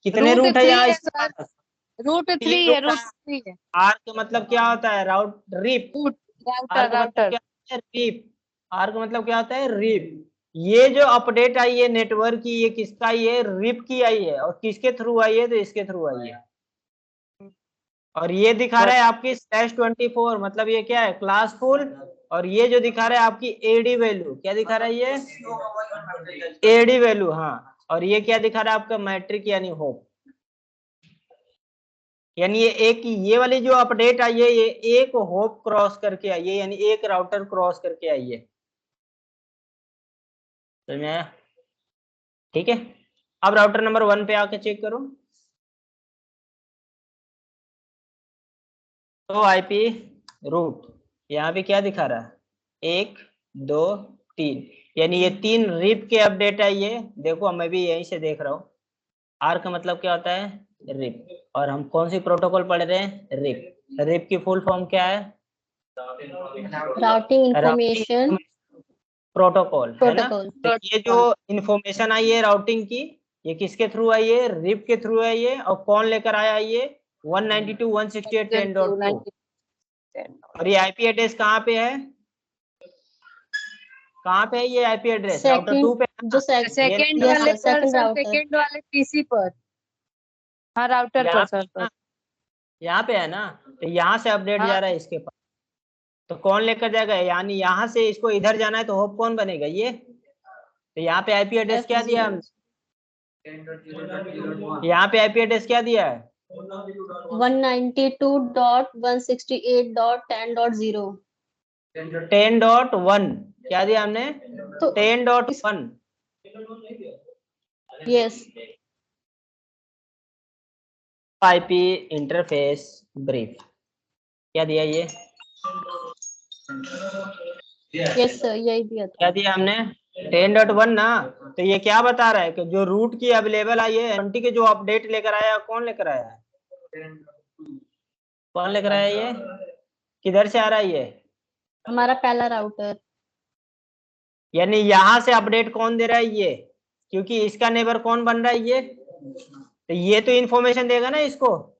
कितने रूट है यहाँ इसके पास? रूट 3 3 है, रूट रूट है। 3 है। आर का मतलब क्या होता है, राउट रिप। रूट आर राउटर का मतलब राउटर क्या होता है, रिप। आर का मतलब क्या होता है, रिप। ये जो अपडेट आई है नेटवर्क की, ये किसका आई है, रिप की आई है। और किसके थ्रू आई है, तो इसके थ्रू आई है। और ये दिखा रहा है आपकी /24, मतलब ये क्या है, क्लास फुल। और ये जो दिखा रहा है आपकी एडी वैल्यू, क्या दिखा रहा है ये, एडी वैल्यू। हाँ, और ये क्या दिखा रहा है आपका, मैट्रिक यानी होप। यानी ये एक, ये वाली जो अपडेट आई है, ये एक होप क्रॉस करके आई है, यानी एक राउटर क्रॉस करके आई है। समझ में आया? ठीक है, अब राउटर नंबर 1 पे आके चेक करो। तो आईपी रूट यहाँ पे क्या दिखा रहा है, 1 2 3, यानी ये 3 रिप के अपडेट आई है। देखो मैं भी यहीं से देख रहा हूँ। आर का मतलब क्या होता है, रिप। और हम कौन सी प्रोटोकॉल पढ़ रहे हैं, रिप। रिप की फुल फॉर्म क्या है, राउटिंग इंफॉर्मेशन प्रोटोकॉल, है ना। प्रोटोकॉल। तो ये जो इंफॉर्मेशन आई है राउटिंग की, ये किसके थ्रू आई है, रिप के थ्रू आई है। और कौन लेकर आया ये, 192.168.10.2। और ये आईपी एड्रेस कहाँ पे है, कहाँ पे है ये आईपी एड्रेस, राउटर 2 पे है ना? सेकंड ये वाले second पर सर, router। सेकंड वाले पीसी पर। हाँ राउटर यहाँ पर सर, पे, यहाँ पे है ना। तो यहाँ से अपडेट हाँ जा रहा है इसके पास। तो कौन लेकर जाएगा, यानी यहाँ से इसको इधर जाना है, तो होप कौन बनेगा, ये। तो यहाँ पे आईपी एड्रेस क्या दिया हमने, यहाँ पे आईपी एड्रेस क्या दिया है, 192.168.10.0। 10.1 क्या दिया हमने, तो 10.1। यस, आईपी इंटरफेस ब्रीफ क्या दिया ये, यस सर, यही दिया था। क्या दिया हमने, 10.1 ना। तो ये क्या बता रहा है कि जो रूट की अवेलेबल आई है 20 के जो अपडेट लेकर आया, कौन लेकर आया है, कौन लेकर आया ये, किधर से आ रहा है ये, हमारा पहला राउटर। यानी यहाँ से अपडेट कौन दे रहा है ये, क्योंकि इसका नेबर कौन बन रहा है ये। तो ये तो इन्फॉर्मेशन देगा ना इसको,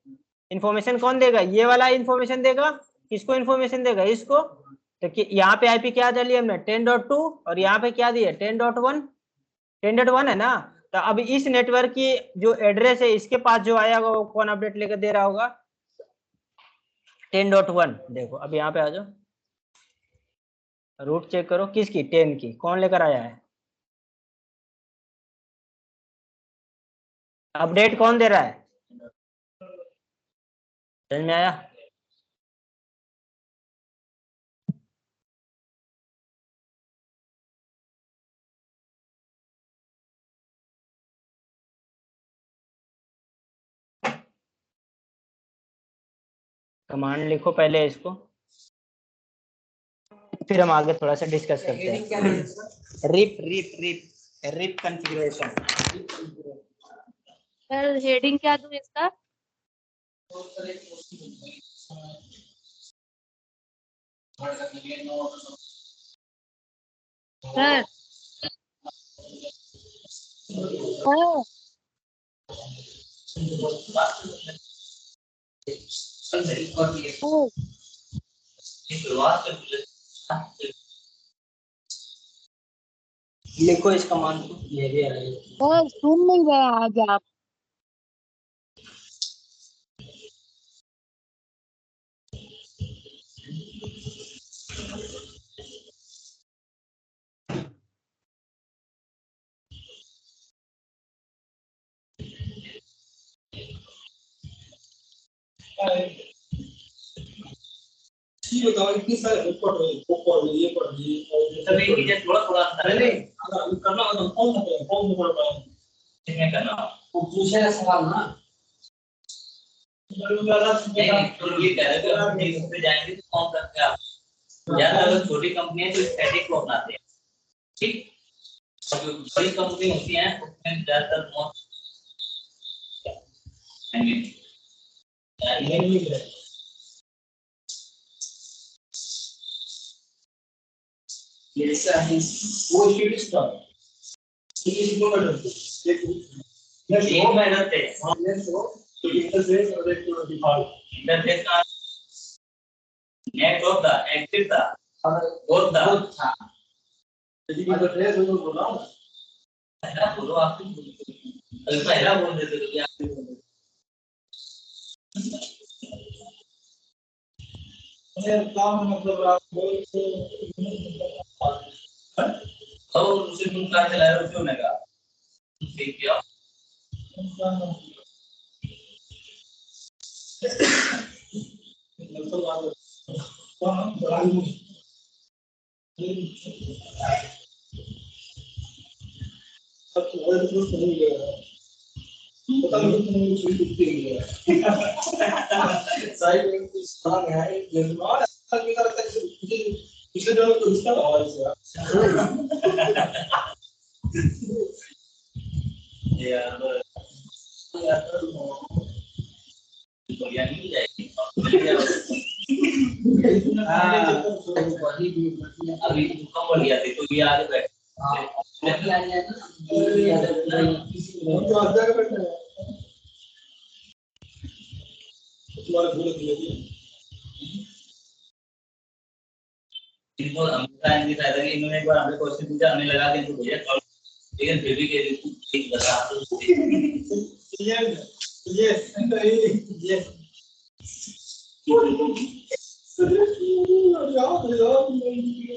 इन्फॉर्मेशन कौन देगा, ये वाला इन्फॉर्मेशन देगा। किसको इन्फॉर्मेशन देगा, इसको। तो यहाँ पे आईपी क्या डाली हमने, 10.2। और यहाँ पे क्या दिया, 10.1। 10.1 है ना। तो अब इस नेटवर्क की जो एड्रेस है, इसके पास जो आया होगा, वो कौन अपडेट लेकर दे रहा होगा, 10.1। देखो अब यहाँ पे आ जाओ, रूट चेक करो किसकी, 10 की, कौन लेकर आया है, अपडेट कौन दे रहा है, समझ में आया। कमांड लिखो पहले इसको, फिर हम आगे थोड़ा सा डिस्कस करते हैं। RIP RIP RIP RIP configuration. Sir heading क्या दूं इसका, सर हाँ लिखो इस कमांड को, ये भी आ रही है। सर सुन नहीं रहे आज आप, ये बताओ इतनी सारे बुक पढ़ रहे हैं, बुक पढ़ लिए, ये पढ़ लिए, और सब एक ही जैसे थोड़ा थोड़ा अंतर है। अगर करना हो तो कौन पढ़ रहा है, किसमें करना हो? वो पूछेगा सवाल ना। नहीं, तो ये कह रहे हैं कि हम जिस पे जाएंगे तो कौन करते हैं आप? ज्यादा अगर छोटी कंपनी है तो स्टैटिक को अपनाते हैं, ठीक। जो बड़ी कंपनी होती हैं उसमें ज्यादातर मोस्ट वो शीट का ये दो करते एक में रहते हैं हाँ ये तो इंटरफेस और एक डिफॉल्ट इंटरफेस का नेट ऑफ द एक्टिव था और द था यदि इंटरफेस हो तो बोला पहला बोलो आप अगर पहला बोल देते तो क्या काम मतलब आप बोल और उसे तुम कार चला रहे हो क्यों ने कहा ठीक किया मतलब आप काम बड़ा अब वो तो नहीं गया पता नहीं तुमने कुछ भी दिखती है साइड में कुछ स्थान है निर्माण की तरह तक पिछले दिनों तो इसका आवाज से यार बढ़िया नहीं जाएगी अभी कम बढ़ गया थे तो ये आगे बैठ तो आज जाकर बैठे हैं तुम्हारे भूल गए इनको हमेशा इनकी फायदा कि इन्होंने एक बार हमने क्वेश्चन पूछा हमने लगा के इनको भेजा लेकिन फिर भी कह दी ठीक बता ये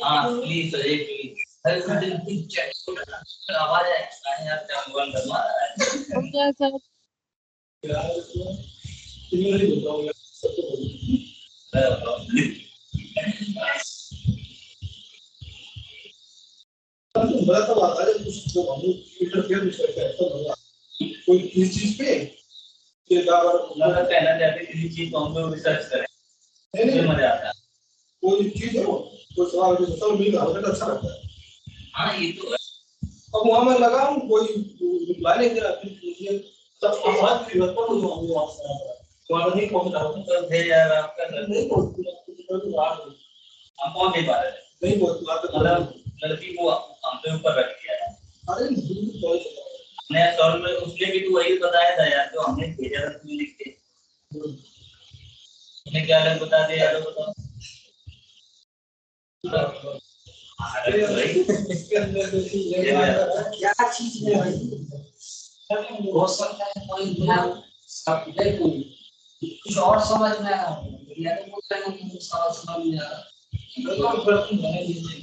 हाँ प्लीज सही प्लीज हर कुछ दिन चेक आवाज है आने आप क्या मोबाइल करवा ओके सर बड़ा तो आता है कुछ हम इंटरफेयर करते हैं तो कोई किसी चीज पे ये दावा लगा कहना चाहते हैं किसी चीज को हम लोग रिसर्च करें नहीं मजा आता है कोई चीज हो कोई सवाल जो सब मिल रहा है अच्छा लगता है हाँ ये तो है अब वहां मैं लगा हूं कोई रिप्लाई नहीं दे रहा फिर मुझे तब आवाज भी बता दो हम लोग आपसे तुम्हारा नहीं पहुंच रहा हूं तो भेज यार आपका नहीं पहुंच रहा हम कौन नहीं पा रहे नहीं पहुंच रहा मतलब लड़की को हमने ऊपर रख दिया है अरे नहीं पहुंच हमने सॉल्व में उसने भी तो वही बताया था यार जो हमने भेजा था तुम्हें लिख के तुमने क्या अलग बता दिया यार बताओ अरे भाई इसके अंदर क्या चीज है भाई हो सकता है कोई ध्यान सब देखो कुछ और समझ में आ रहा है या तो कुछ नहीं समझ में आ रहा है तो मैंने लीजिए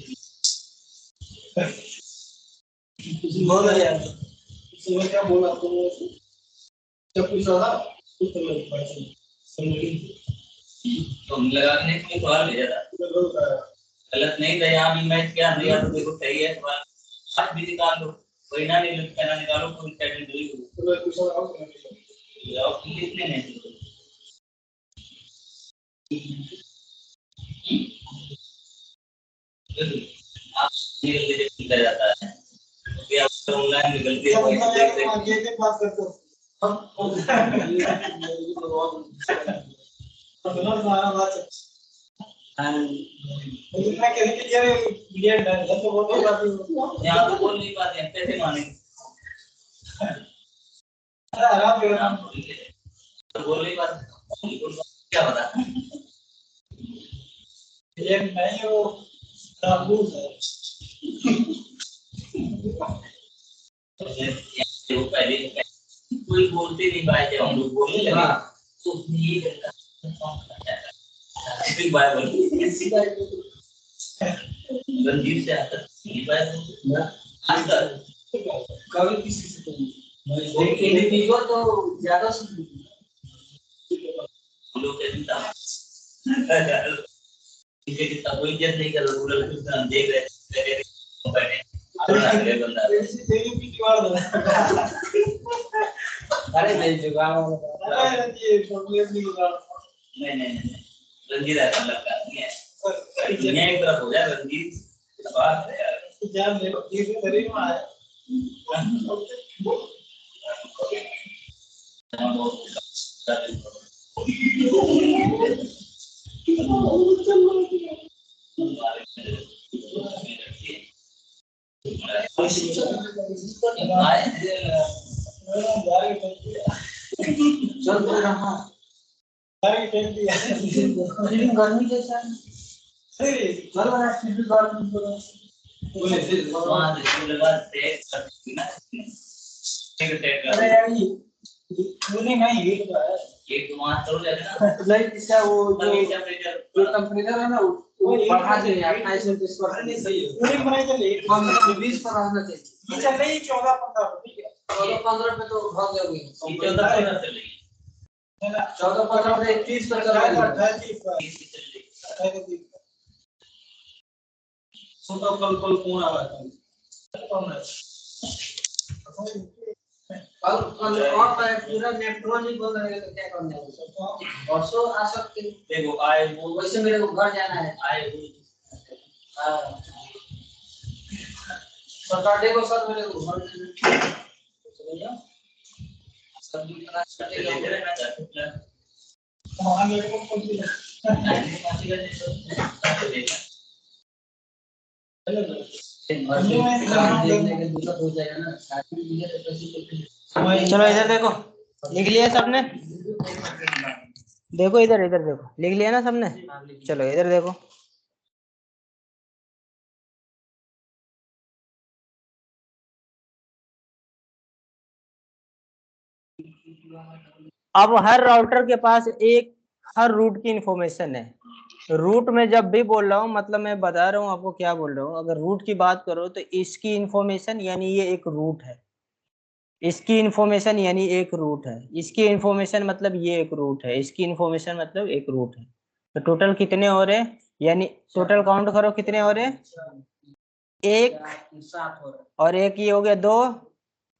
बोल रहे यार इसमें क्या बोला तुमने जब कुछ रहा कुछ नहीं पता समझ तो हम लगा के नहीं सवाल भेजा था गलत नहीं था यहाँ भी मैच क्या दिया तो देखो सही है सवाल आप भी निकाल लो कोई ना नहीं कहना निकालो कोई सेटिंग दो तो कुछ और आप कितने नहीं आप निकल जाता है क्योंकि आप ऑनलाइन निकलते हैं ये के बात करते हो हम अपना सारा बात इतना कहने के लिए क्लियर डन है तो वो तो बात यहाँ तो बोल नहीं पाते हैं कैसे मानेंगे आराम करो नाम तो बोल नहीं पाते क्या पता ये नहीं वो काबूल है वो पहले कोई बोलते नहीं पाए थे हम लोग बोलने लगे तो ये बाइबल रणजीत से आता है आज तक कभी किसी से लेकिन इंडिविजुअल तो ज्यादा सुन हम लोग कहते था इसे कितना कोई इज्जत नहीं कर रहा पूरा हम देख रहे बैठे बंदा अरे नहीं जुगाड़ नहीं रंजीत ऐसा लगता नहीं है दुनिया एक तरफ हो जाए रंजीत बात है यार जान ले ये शरीर में आया चल रहा गर्मी जैसा चल रहा है फिर भी गर्मी अरे यार ये कूलिंग नहीं हीट का है एक वहां तो लेना लाइक इसका वो जो टेम्परेचर है ना वो बढ़ा दे 28 29 पर नहीं सही है कूलिंग बनाई चले 20 पर रहना चाहिए ये चल रही 14 15 ठीक है 14 15 पे तो भाग जाओगे 14 15 चल रही 14 15 पे 30 पर चल रहा है सुनो कल कौन आवा कल और मैं पूरा नेटवर्क ही बोल रहे हैं तो क्या करना है परसों आ सकते देखो आए वो वैसे मेरे को घर जाना है आए हां सैटरडे को सर मेरे को घर जाना है समझो सब दिन का लेते रहना चाहते हैं वहां मेरे को कौन सी देखने के दिक्कत हो जाएगा ना शादी में तो कैसे चलो इधर देखो, लिख लिया सबने? देखो इधर इधर देखो, लिख लिया ना सबने? चलो इधर देखो, अब हर राउटर के पास एक हर रूट की इंफॉर्मेशन है। रूट में जब भी बोल रहा हूँ मतलब मैं बता रहा हूँ आपको क्या बोल रहा हूँ। अगर रूट की बात करो तो इसकी इंफॉर्मेशन यानी ये एक रूट है, इसकी इंफॉर्मेशन यानी एक रूट है, इसकी इंफॉर्मेशन मतलब ये एक रूट है, इसकी इंफॉर्मेशन मतलब एक रूट है। तो टोटल कितने हो रहे, यानी टोटल काउंट करो कितने हो रहे, एक 7 हो रहा है और एक ये हो गया 2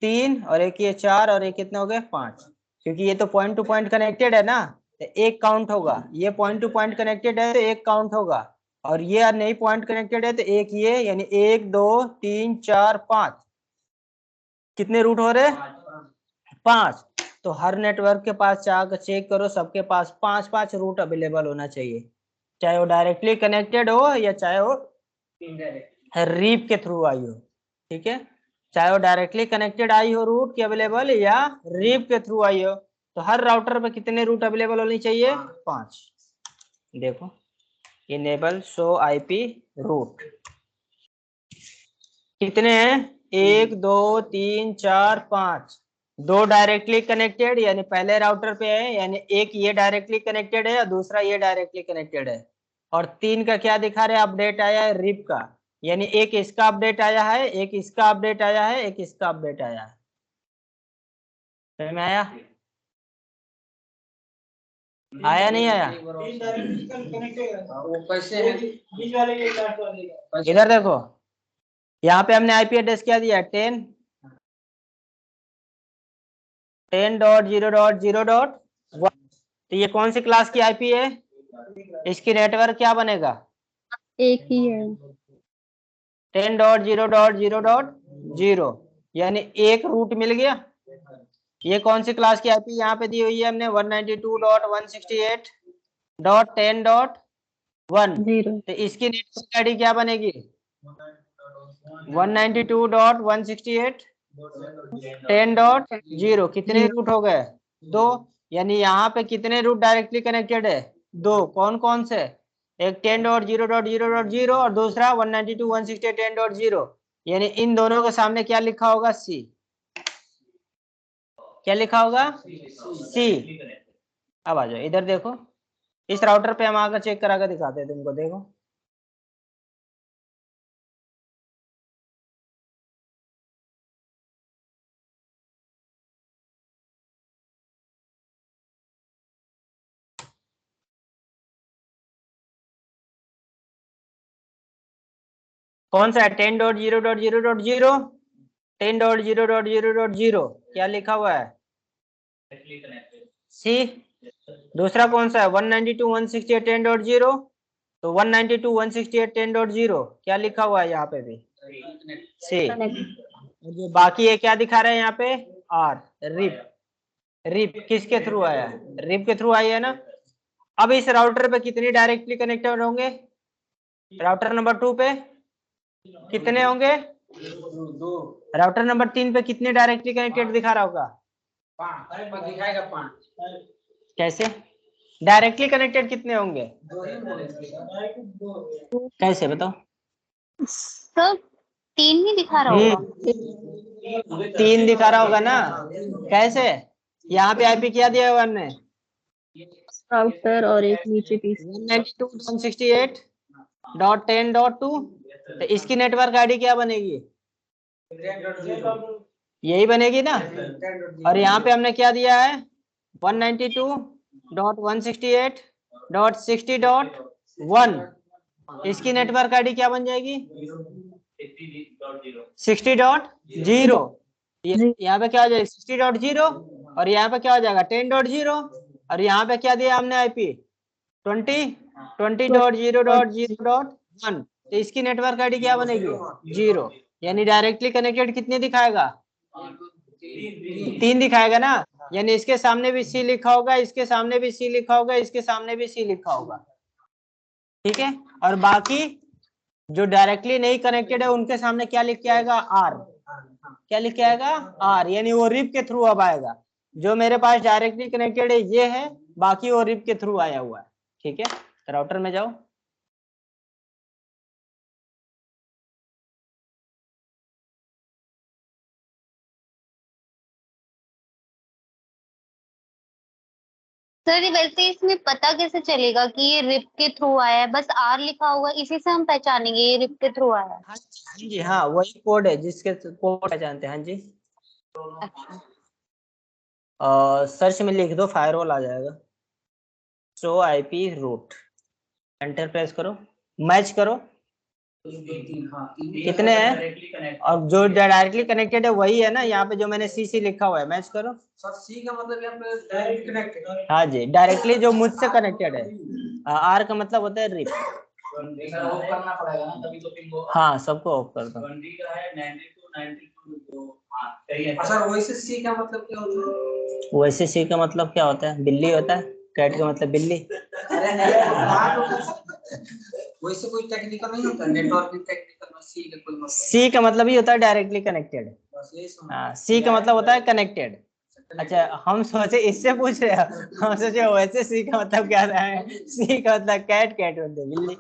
3 और एक ये 4 और एक कितने हो गए 5, क्योंकि ये तो पॉइंट टू पॉइंट कनेक्टेड है ना, तो एक काउंट होगा। ये पॉइंट टू पॉइंट कनेक्टेड है तो एक काउंट होगा, और ये नहीं पॉइंट कनेक्टेड है तो एक ये, यानी 1 2 3 4 5 कितने रूट हो रहे 5। तो हर नेटवर्क के पास जाकर चेक करो, सबके पास 5 रूट अवेलेबल होना चाहिए, चाहे वो डायरेक्टली कनेक्टेड हो या चाहे वो रीप के थ्रू आई हो। ठीक है, चाहे वो डायरेक्टली कनेक्टेड आई हो रूट की अवेलेबल या रीप के थ्रू आई हो, तो हर राउटर पे कितने रूट अवेलेबल होनी चाहिए 5। देखो इनेबल शो आईपी रूट कितने हैं 1 2 3 4 5, 2 डायरेक्टली कनेक्टेड यानी पहले राउटर पे है, यानी एक ये डायरेक्टली कनेक्टेड है और दूसरा ये डायरेक्टली कनेक्टेड है, और 3 का क्या दिखा रहे अपडेट आया है रिप का, यानी एक इसका अपडेट आया है, एक इसका अपडेट आया है, एक इसका अपडेट आया है। समझ में आया? आया नहीं आया? वो कैसे है इधर देखो, यहाँ पे हमने आईपी एड्रेस क्या दिया 10.0.0.1, तो ये कौन सी क्लास की आईपी है, इसकी नेटवर्क क्या बनेगा एक ही है 10.0.0.0, यानी एक रूट मिल गया। ये कौन सी क्लास की आईपी यहाँ पे दी हुई है हमने 192.168.10.1, 0 तो इसकी नेटवर्क आईडी क्या बनेगी 192.168.10.0। कितने रूट हो गए 2, यानी यहाँ पे कितने रूट डायरेक्टली कनेक्टेड है 2, कौन कौन से, एक 10.0.0.0 और दूसरा 192.168.10.0, यानी इन दोनों के सामने क्या लिखा होगा सी, क्या लिखा होगा सी। अब आ जाओ इधर देखो, इस राउटर पे हम आकर चेक करा कर दिखाते हैं तुमको। देखो कौन सा है 10.0.0.0, 10.0.0.0, क्या लिखा हुआ है सी। दूसरा कौन सा है 192.168.10, तो 192.168.10.0 क्या लिखा हुआ है यहाँ पे भी सी। और जो बाकी ये क्या दिखा रहे हैं यहाँ पे, आर, रिप। रिप किसके थ्रू आया है, रिप के थ्रू आई है ना। अब इस राउटर पे कितनी डायरेक्टली कनेक्टेड होंगे, राउटर नंबर 2 पे कितने होंगे, राउटर नंबर 3 पे कितने डायरेक्टली कनेक्टेड दिखा रहा होगा, 5 दिखाएगा 5। कैसे डायरेक्टली कनेक्टेड कितने होंगे, कैसे बताओ। सर 3 ही दिखा रहा होगा। 3 दिखा रहा होगा ना, कैसे, यहाँ पे आईपी क्या दिया हुआ हमने, राउटर और एक नीचे पीसी। 192.168.10.2, तो इसकी नेटवर्क आईडी क्या बनेगी, यही बनेगी ना। और यहाँ पे हमने क्या दिया है, 192.168.60.1, इसकी नेटवर्क आईडी क्या बन जाएगी, 60.0। यहाँ पे क्या हो जाएगा 60.0, और यहाँ पे क्या हो जाएगा 10.0, और यहाँ पे क्या दिया हमने आईपी 20.0.0.1, तो इसकी नेटवर्क आईडी क्या बनेगी 0, यानी डायरेक्टली कनेक्टेड कितने दिखाएगा, 3 दिखाएगा ना, यानी इसके सामने भी सी लिखा होगा, इसके सामने भी सी लिखा होगा, इसके सामने भी सी लिखा होगा, ठीक है। और बाकी जो डायरेक्टली नहीं कनेक्टेड है उनके सामने क्या लिख के आएगा, आर, क्या लिख के आएगा, आर, यानी वो रिप के थ्रू अब आएगा। जो मेरे पास डायरेक्टली कनेक्टेड है ये है, बाकी वो रिप के थ्रू आया हुआ है, ठीक है। राउटर में जाओ, सर वैसे इसमें पता कैसे चलेगा कि ये रिप के थ्रू आया है, बस आर लिखा होगा इसी से हम पहचानेंगे ये रिप के थ्रू आया है। हाँ जी, हाँ वही कोड है जिसके कोड पहचानते हैं, हाँ जी। अच्छा सर्च में लिख दो फायरवॉल आ जाएगा, show IP root, enter press करो, मैच करो कितने हैं, और जो डायरेक्टली कनेक्टेड है वही है ना, यहाँ पे जो मैंने सी लिखा हुआ है, मैच करो। सर सी का मतलब यहाँ पे डायरेक्ट कनेक्टेड। हाँ जी, डायरेक्टली जो मुझसे कनेक्टेड है, आर का मतलब होता है रिप। करना पड़ेगा ना तभी तो पिंग होगा। हाँ सबको ऑफ कर दो। सर वैसे सी का मतलब क्या होता है, वैसे सी का मतलब क्या होता है, बिल्ली होता है, कैट का मतलब बिल्ली। वैसे कोई टेक्निकल नहीं होता, नेटवर्किंग टेक्निकल में सी का कोई मतलब, सी का मतलब ही होता है डायरेक्टली कनेक्टेड। बस यही समझ। हाँ सी का मतलब होता है कनेक्टेड। अच्छा हम सोचे इससे पूछ रहे हो, हम सोचे वैसे सी का मतलब क्या है, सी का मतलब कैट, कैट मतलब बिल्ली।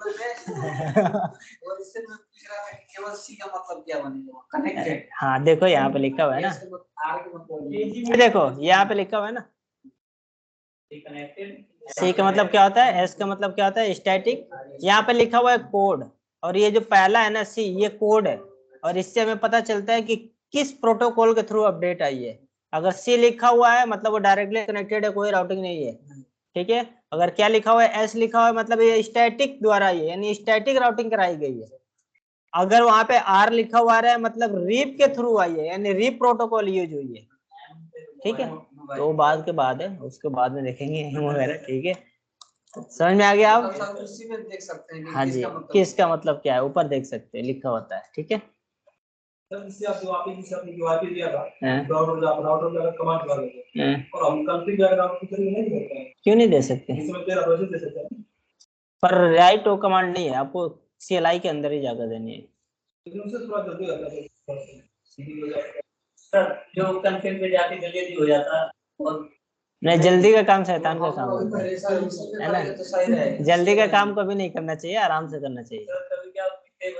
और इससे मैं पूछ रहा था कि केवल सी का मतलब क्या बनेगा, कनेक्टेड। हाँ देखो यहाँ पे लिखा हुआ है ना, आर का मतलब ये देखो यहाँ पे लिखा हुआ है ना, सी का मतलब क्या होता है, एस का मतलब क्या होता है स्टैटिक, यहाँ पे लिखा हुआ है कोड, और ये जो पहला है ना सी, ये कोड है, और इससे हमें पता चलता है कि किस प्रोटोकॉल के थ्रू अपडेट आई है। अगर सी लिखा हुआ है मतलब वो डायरेक्टली कनेक्टेड है, कोई राउटिंग नहीं है, ठीक है। अगर क्या लिखा हुआ है, एस लिखा हुआ है, मतलब ये स्टैटिक द्वारा ही है, यानी स्टैटिक राउटिंग कराई गई है। अगर वहां पे आर लिखा हुआ है मतलब रीप के थ्रू आई है, यानी रीप प्रोटोकॉल यूज हुई है, ठीक है। तो बाद के बाद है, उसके बाद में देखेंगे वगैरह, ठीक है। समझ में आ गया आप, उसी में देख सकते हैं कि हाँ जी, किसका मतलब क्या है, ऊपर देख सकते हैं लिखा होता है, ठीक है। सर इससे आप जो आपने जिसे अपनी जो आईपी दिया था राउटर में अगर कमांड डाल देते और हम कंट्री जाकर आप किसी नहीं देते हैं, क्यों नहीं दे सकते, इसमें तेरा प्रोसेस दे सकते हैं, पर राइट वो कमांड नहीं है, आपको सीएलआई के अंदर ही जाकर देनी है। लेकिन उससे थोड़ा जल्दी होता है सर जो कंफर्म पे जाके जल्दी हो जाता और नहीं, जल्दी का काम शैतान का काम होता है ना, जल्दी का काम कभी नहीं करना चाहिए, आराम से करना चाहिए। सर कभी क्या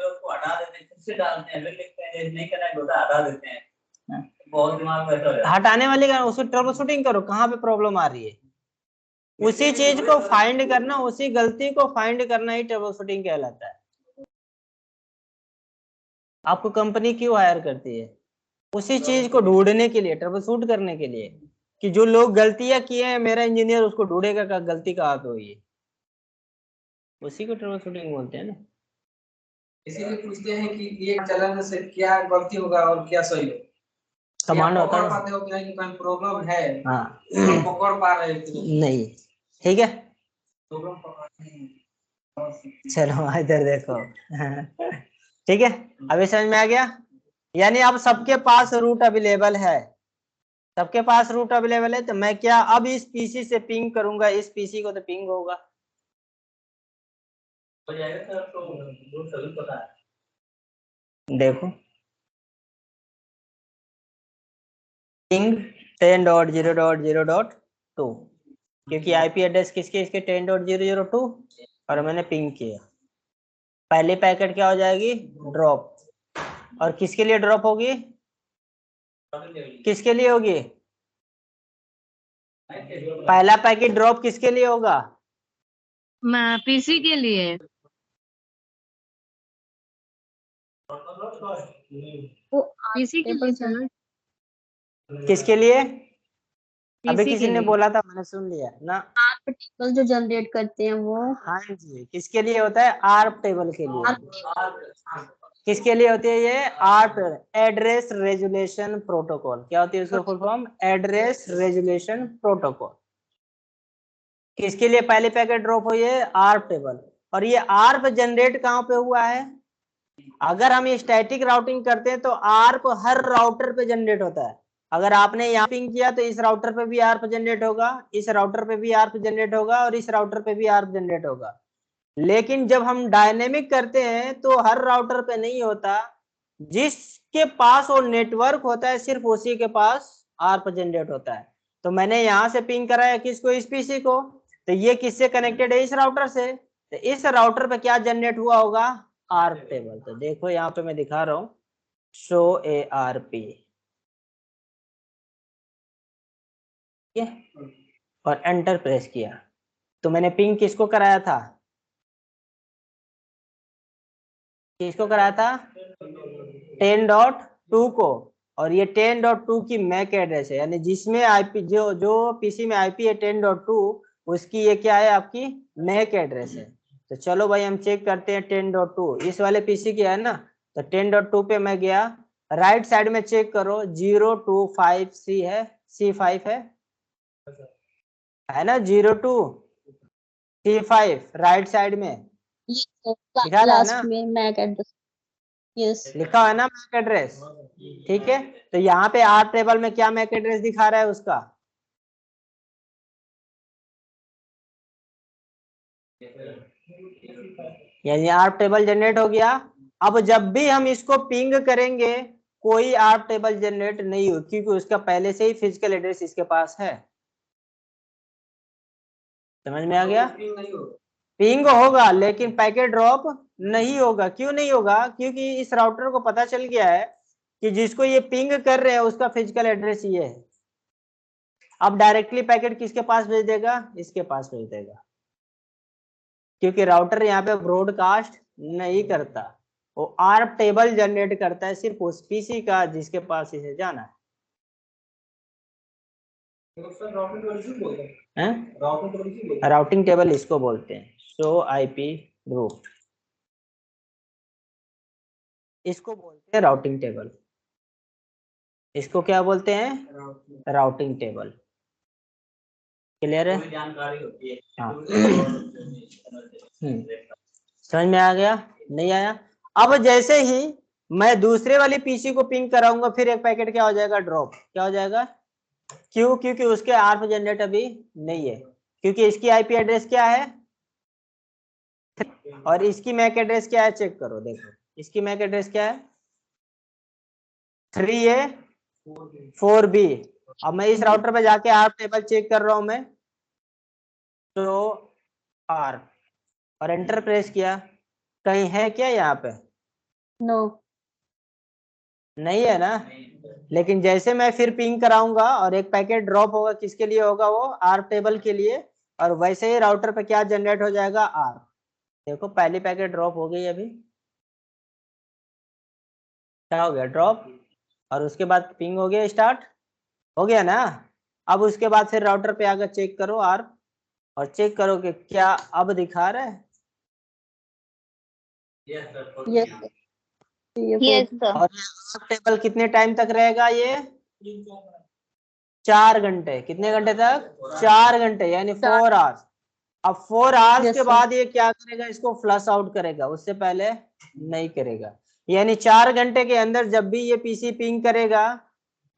उसको हटा देते हैं, फिर से डालते हैं, फिर लिखते हैं नहीं कनेक्ट होता हटा देते हैं, बहुत दिमाग में ऐसा हटाने वाली का उसको ट्रबल शूटिंग करो, कहाँ पे प्रॉब्लम आ रही है, उसी चीज को फाइंड करना, उसी गलती को फाइंड करना ही ट्रबल शूटिंग कहलाता है। आपको कंपनी क्यों हायर करती है, उसी चीज को ढूंढने के लिए, ट्रबल शूट करने के लिए, कि जो लोग गलतियां किए हैं मेरा इंजीनियर उसको ढूंढेगा का गलती कहाँ पे हुई है, उसी को ट्रबल शूटिंग बोलते हैं ना। इसीलिए पूछते हैं कि ये चलाने से क्या गलती होगा और क्या सही होगा, कमांड होता है, पाते हो कि नहीं, कोई प्रॉब्लम है, हाँ पकड़ पा रहे हैं नहीं, ठीक है। प्रॉब्लम पकड़ नहीं। चलो इधर देखो, ठीक है, अभी समझ में आ गया। यानी अब सबके पास रूट अवेलेबल है, सबके पास रूट अवेलेबल है, तो मैं क्या अब इस पीसी से पिंग करूंगा, इस पीसी को तो पिंग होगा, हो जाएगा सर, तो रूट सभी पता है। देखो पिंग 10.0.0.2, क्योंकि आईपी एड्रेस किसके, इसके 10.0.0.2, और मैंने पिंग किया, पहली पैकेट क्या हो जाएगी, ड्रॉप, और किसके लिए ड्रॉप होगी, किसके लिए होगी, पहला पैकेट ड्रॉप किसके लिए होगा, पीसी के लिए। वो पीसी के लिए सर। किसके लिए, अभी पीसी किसी के ने लिए बोला था, मैंने सुन लिया ना, टेबल जो जनरेट करते हैं वो हाँ जी, किसके लिए होता है, आर्प टेबल के लिए, किसके लिए होती है ये, आर्प एड्रेस रेजुलेशन प्रोटोकॉल, क्या होती है उसका full form, address resolution protocol, किसके लिए पहले पैकेट ड्रॉप हुई है, आर्प टेबल, और ये आर्प जनरेट कहाँ पे हुआ है, अगर हम स्टैटिक राउटिंग करते हैं तो आर्प हर राउटर पे जनरेट होता है, अगर आपने यहाँ पिंग किया तो इस राउटर पे भी आर्प जनरेट होगा, इस राउटर पे भी आर्प जनरेट होगा, और इस राउटर पे भी आर्प जनरेट होगा, लेकिन जब हम डायनेमिक करते हैं तो हर राउटर पे नहीं होता, जिसके पास वो नेटवर्क होता है सिर्फ उसी के पास आर्प जनरेट होता है, तो मैंने यहाँ से पिंग कराया किसको, इस पीसी को, तो ये किससे कनेक्टेड है, इस राउटर से, तो इस राउटर पे क्या जनरेट हुआ होगा, आर्प टेबल, तो देखो यहाँ पे मैं दिखा रहा हूँ, शो ए आर पी, और एंटर प्रेस किया, तो मैंने पिंग किसको कराया था, किसको कराया था, 10.2 को, और ये 10.2 की मैक एड्रेस है, यानी जिसमें आईपी जो पीसी में आईपी है 10.2, उसकी ये क्या है, आपकी मैक एड्रेस है, तो चलो भाई हम चेक करते हैं 10.2 इस वाले पीसी की है ना, तो 10.2 पे मैं गया, राइट साइड में चेक करो 025C है, C5 है ना, 02C5 राइट साइड में लिखा है ना, लास्ट में मैक एड्रेस, यस लिखा है ना मैक एड्रेस, ठीक है, तो यहाँ पे आर टेबल में क्या मैक एड्रेस दिखा रहा है उसका, यानी आर टेबल जनरेट हो गया, अब जब भी हम इसको पिंग करेंगे कोई आर टेबल जनरेट नहीं हो, क्योंकि उसका पहले से ही फिजिकल एड्रेस इसके पास है, समझ में आ गया, पिंग होगा लेकिन पैकेट ड्रॉप नहीं होगा, क्यों नहीं होगा, क्योंकि इस राउटर को पता चल गया है कि जिसको ये पिंग कर रहे हैं उसका फिजिकल एड्रेस ये है, अब डायरेक्टली पैकेट किसके पास भेज देगा, इसके पास भेज देगा, क्योंकि राउटर यहाँ पे ब्रॉडकास्ट नहीं करता, वो आर्प टेबल जनरेट करता है सिर्फ उस पीसी का जिसके पास इसे जाना है, राउटिंग टेबल इसको बोलते हैं, शो आईपी रूट, इसको बोलते हैं राउटिंग टेबल, इसको क्या बोलते हैं, राउटिंग टेबल, क्लियर है, जानकारी होती है, हाँ समझ में आ गया, नहीं आया, अब जैसे ही मैं दूसरे वाली पीसी को पिंग कराऊंगा फिर एक पैकेट क्या हो जाएगा, ड्रॉप, क्या हो जाएगा, क्यों, क्योंकि उसके आर्प जनरेट अभी नहीं है, क्योंकि इसकी आईपी एड्रेस क्या है, और इसकी मैक एड्रेस क्या है, चेक करो, देखो इसकी मैक एड्रेस क्या है, 3A4B, अब मैं इस राउटर पे जाके आर्प टेबल चेक कर रहा हूं मैं, तो आर्प, और एंटर प्रेस किया, कहीं है क्या यहाँ पे, नो नहीं है ना, लेकिन जैसे मैं फिर पिंग कराऊंगा और एक पैकेट ड्रॉप होगा, किसके लिए होगा वो, आर्प टेबल के लिए, और वैसे ही राउटर पे क्या जनरेट हो जाएगा, आर्प, देखो पहली पैकेट ड्रॉप हो गई, अभी क्या हो गया, ड्रॉप, और उसके बाद पिंग हो गया, स्टार्ट हो गया ना, अब उसके बाद फिर राउटर पे आकर चेक करो आर्प, और चेक करो कि क्या अब दिखा रहा है, यस यस सर। और आर्प टेबल कितने टाइम तक रहेगा, ये 4 घंटे, कितने घंटे तक, 4 घंटे, यानी 4 आवर्स, अब 4 आवर्स Yes, के sir. बाद ये क्या करेगा, इसको फ्लश आउट करेगा, उससे पहले नहीं करेगा, यानी 4 घंटे के अंदर जब भी ये पीसी पिंग करेगा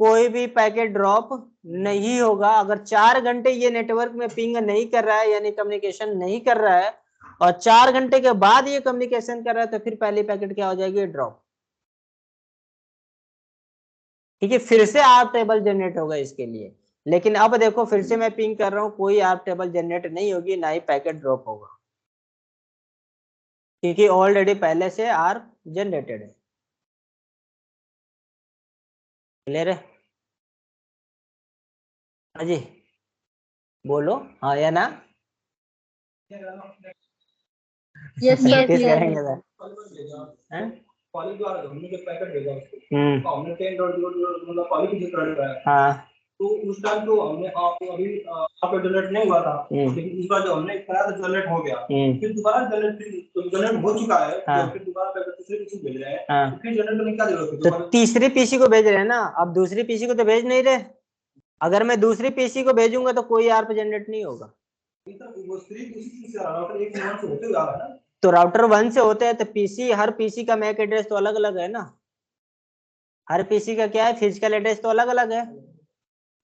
कोई भी पैकेट ड्रॉप नहीं होगा। अगर 4 घंटे ये नेटवर्क में पिंग नहीं कर रहा है यानी कम्युनिकेशन नहीं कर रहा है और 4 घंटे के बाद ये कम्युनिकेशन कर रहा है तो फिर पहली पैकेट क्या हो जाएगी, ड्रॉप। ठीक है, फिर से आर टेबल जनरेट होगा इसके लिए। लेकिन अब देखो फिर से मैं पिंग कर रहा हूं, कोई आर टेबल जनरेट नहीं होगी, ना ही पैकेट ड्रॉप होगा, क्योंकि ऑलरेडी पहले से आर जनरेटेड है। क्लियर है? हाँ जी बोलो, हाँ या ना? यस किस क्लियर करेंगे है। सर? हैं? कॉलिंग द्वारा हमने जो पैकेट भेजा उसको, हम्म, तो हमने 10.0.0 मतलब कॉलिंग जो कर रहा है, हाँ तो उस टाइम तो हमने आपको अभी आपका जनरेट नहीं हुआ था, लेकिन इस बार जो हमने कराया तो जनरेट हो गया, फिर दोबारा जनरेट हो चुका है, हाँ। तो फिर दोबारा पैकेट दूसरे किसी को भेज रहे हैं, हाँ। तो फिर जनरेट करने की क्या जरूरत है? तो दोबारा तीसरी पीसी को भेज रहे हैं ना, अब दूसरी पीसी को तो भेज नहीं रहे। अगर मैं दूसरी पीसी को भेजूंगा तो कोई आरप जनरेट नहीं होगा। वो स्त्री किसी से राउटर एक नंबर से होते जा रहा है ना, तो राउटर 1 से होते हैं तो पीसी, हर पीसी का मैक एड्रेस तो अलग अलग है ना, हर पीसी का क्या है, फिजिकल एड्रेस तो अलग अलग है।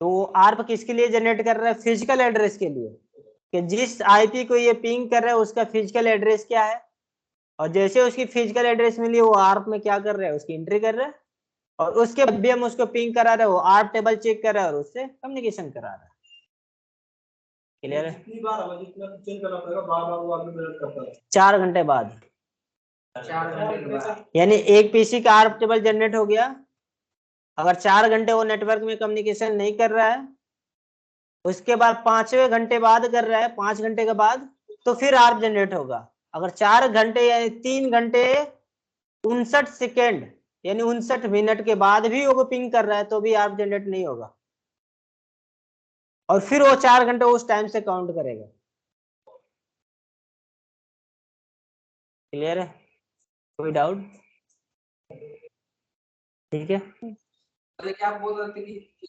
तो आरप किसके लिए जनरेट कर रहा है, फिजिकल एड्रेस के लिए, कि जिस आईपी को ये पिंग कर रहा है उसका फिजिकल एड्रेस क्या है, और जैसे उसकी फिजिकल एड्रेस मिली वो आरप में क्या कर रहा है, उसकी एंट्री कर रहा है, और उसके बाद भी हम उसको पिंग करा रहे हैं, वो आरप टेबल चेक कर रहा है और उससे कम्युनिकेशन करा रहा है। क्लियर है? कितनी बार हमें जितना चेंज करना पड़ेगा, बार-बार वो आदमी जनरेट करता है। 4 घंटे बाद, 4 घंटे के बाद यानी एक पीसी का आरप टेबल जनरेट हो गया, अगर 4 घंटे वो नेटवर्क में कम्युनिकेशन नहीं कर रहा है, उसके बाद 5वें घंटे बाद कर रहा है, 5 घंटे के बाद, तो फिर आरप जनरेट होगा। अगर 4 घंटे यानी 3 घंटे 59 सेकेंड यानी 59 मिनट के बाद भी वो पिंग कर रहा है तो भी आरप जनरेट नहीं होगा, और फिर वो 4 घंटे उस टाइम से काउंट करेगा। क्लियर है? कोई डाउट? ठीक है, पहले क्या बोल रहे थे कि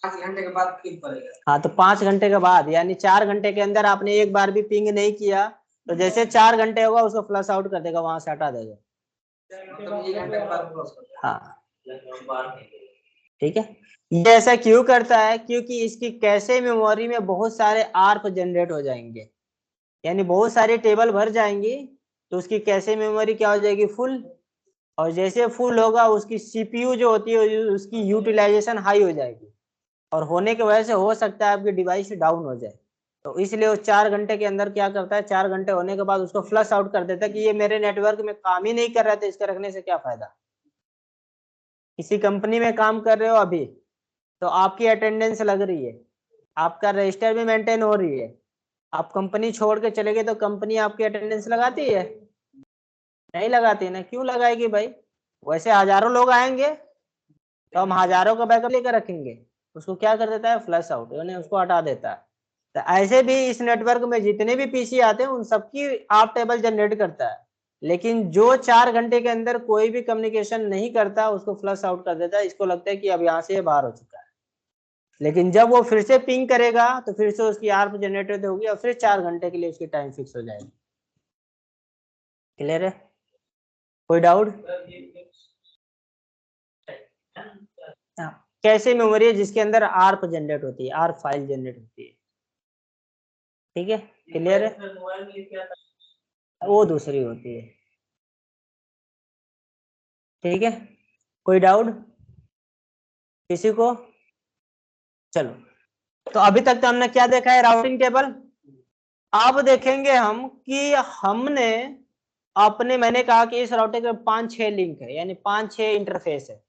5 घंटे के बाद पिंग करेगा? हाँ तो 5 घंटे के बाद यानी 4 घंटे के अंदर आपने एक बार भी पिंग नहीं किया तो जैसे 4 घंटे होगा उसको फ्लश आउट कर देगा, वहां से हटा देगा। मतलब 1 घंटे के बाद क्रॉस कर देगा। हाँ ठीक है, ये ऐसा क्यों करता है, क्योंकि इसकी कैशे मेमोरी में बहुत सारे आर्प जनरेट हो जाएंगे, यानी बहुत सारी टेबल भर जाएंगी, तो उसकी कैशे मेमोरी क्या हो जाएगी, फुल, और जैसे फुल होगा उसकी सीपीयू जो होती है उसकी यूटिलाइजेशन हाई हो जाएगी, और होने की वजह से हो सकता है आपकी डिवाइस डाउन हो जाए। तो इसलिए वो 4 घंटे के अंदर क्या करता है, 4 घंटे होने के बाद उसको फ्लश आउट कर देता है कि ये मेरे नेटवर्क में काम ही नहीं कर रहा था, इसके रखने से क्या फायदा। किसी कंपनी में काम कर रहे हो अभी तो आपकी अटेंडेंस लग रही है, आपका रजिस्टर भी मेंटेन हो रही है, आप कंपनी छोड़ के चले गए तो कंपनी आपकी अटेंडेंस लगाती है, नहीं लगाती ना, क्यों लगाएगी भाई। वैसे हजारों लोग आएंगे तो हम हजारों का बैकअप लेकर रखेंगे, उसको क्या कर देता है, फ्लश आउट, यानी उसको हटा देता है। तो ऐसे भी इस नेटवर्क में जितने भी पीसी आते हैं उन सबकी आप टेबल जनरेट करता है, लेकिन जो 4 घंटे के अंदर कोई भी कम्युनिकेशन नहीं करता उसको फ्लश आउट कर देता है, इसको लगता है कि अब यहाँ से बाहर हो चुका है। लेकिन जब वो फिर से पिंग करेगा तो फिर से उसकी आर्प जनरेटेड होगी और फिर 4 घंटे के लिए उसकी टाइम फिक्स हो जाएगी। क्लियर है? कोई डाउट? कैसे मेमोरी है जिसके अंदर आर्प जनरेट होती है, आर्प फाइल जनरेट होती है। ठीक है, क्लियर है? वो दूसरी होती है। ठीक है, कोई डाउट किसी को? चलो, तो अभी तक तो हमने क्या देखा है, राउटिंग टेबल। अब देखेंगे हम कि हमने अपने, मैंने कहा कि इस राउटर के 5-6 लिंक है, यानी 5-6 इंटरफेस है।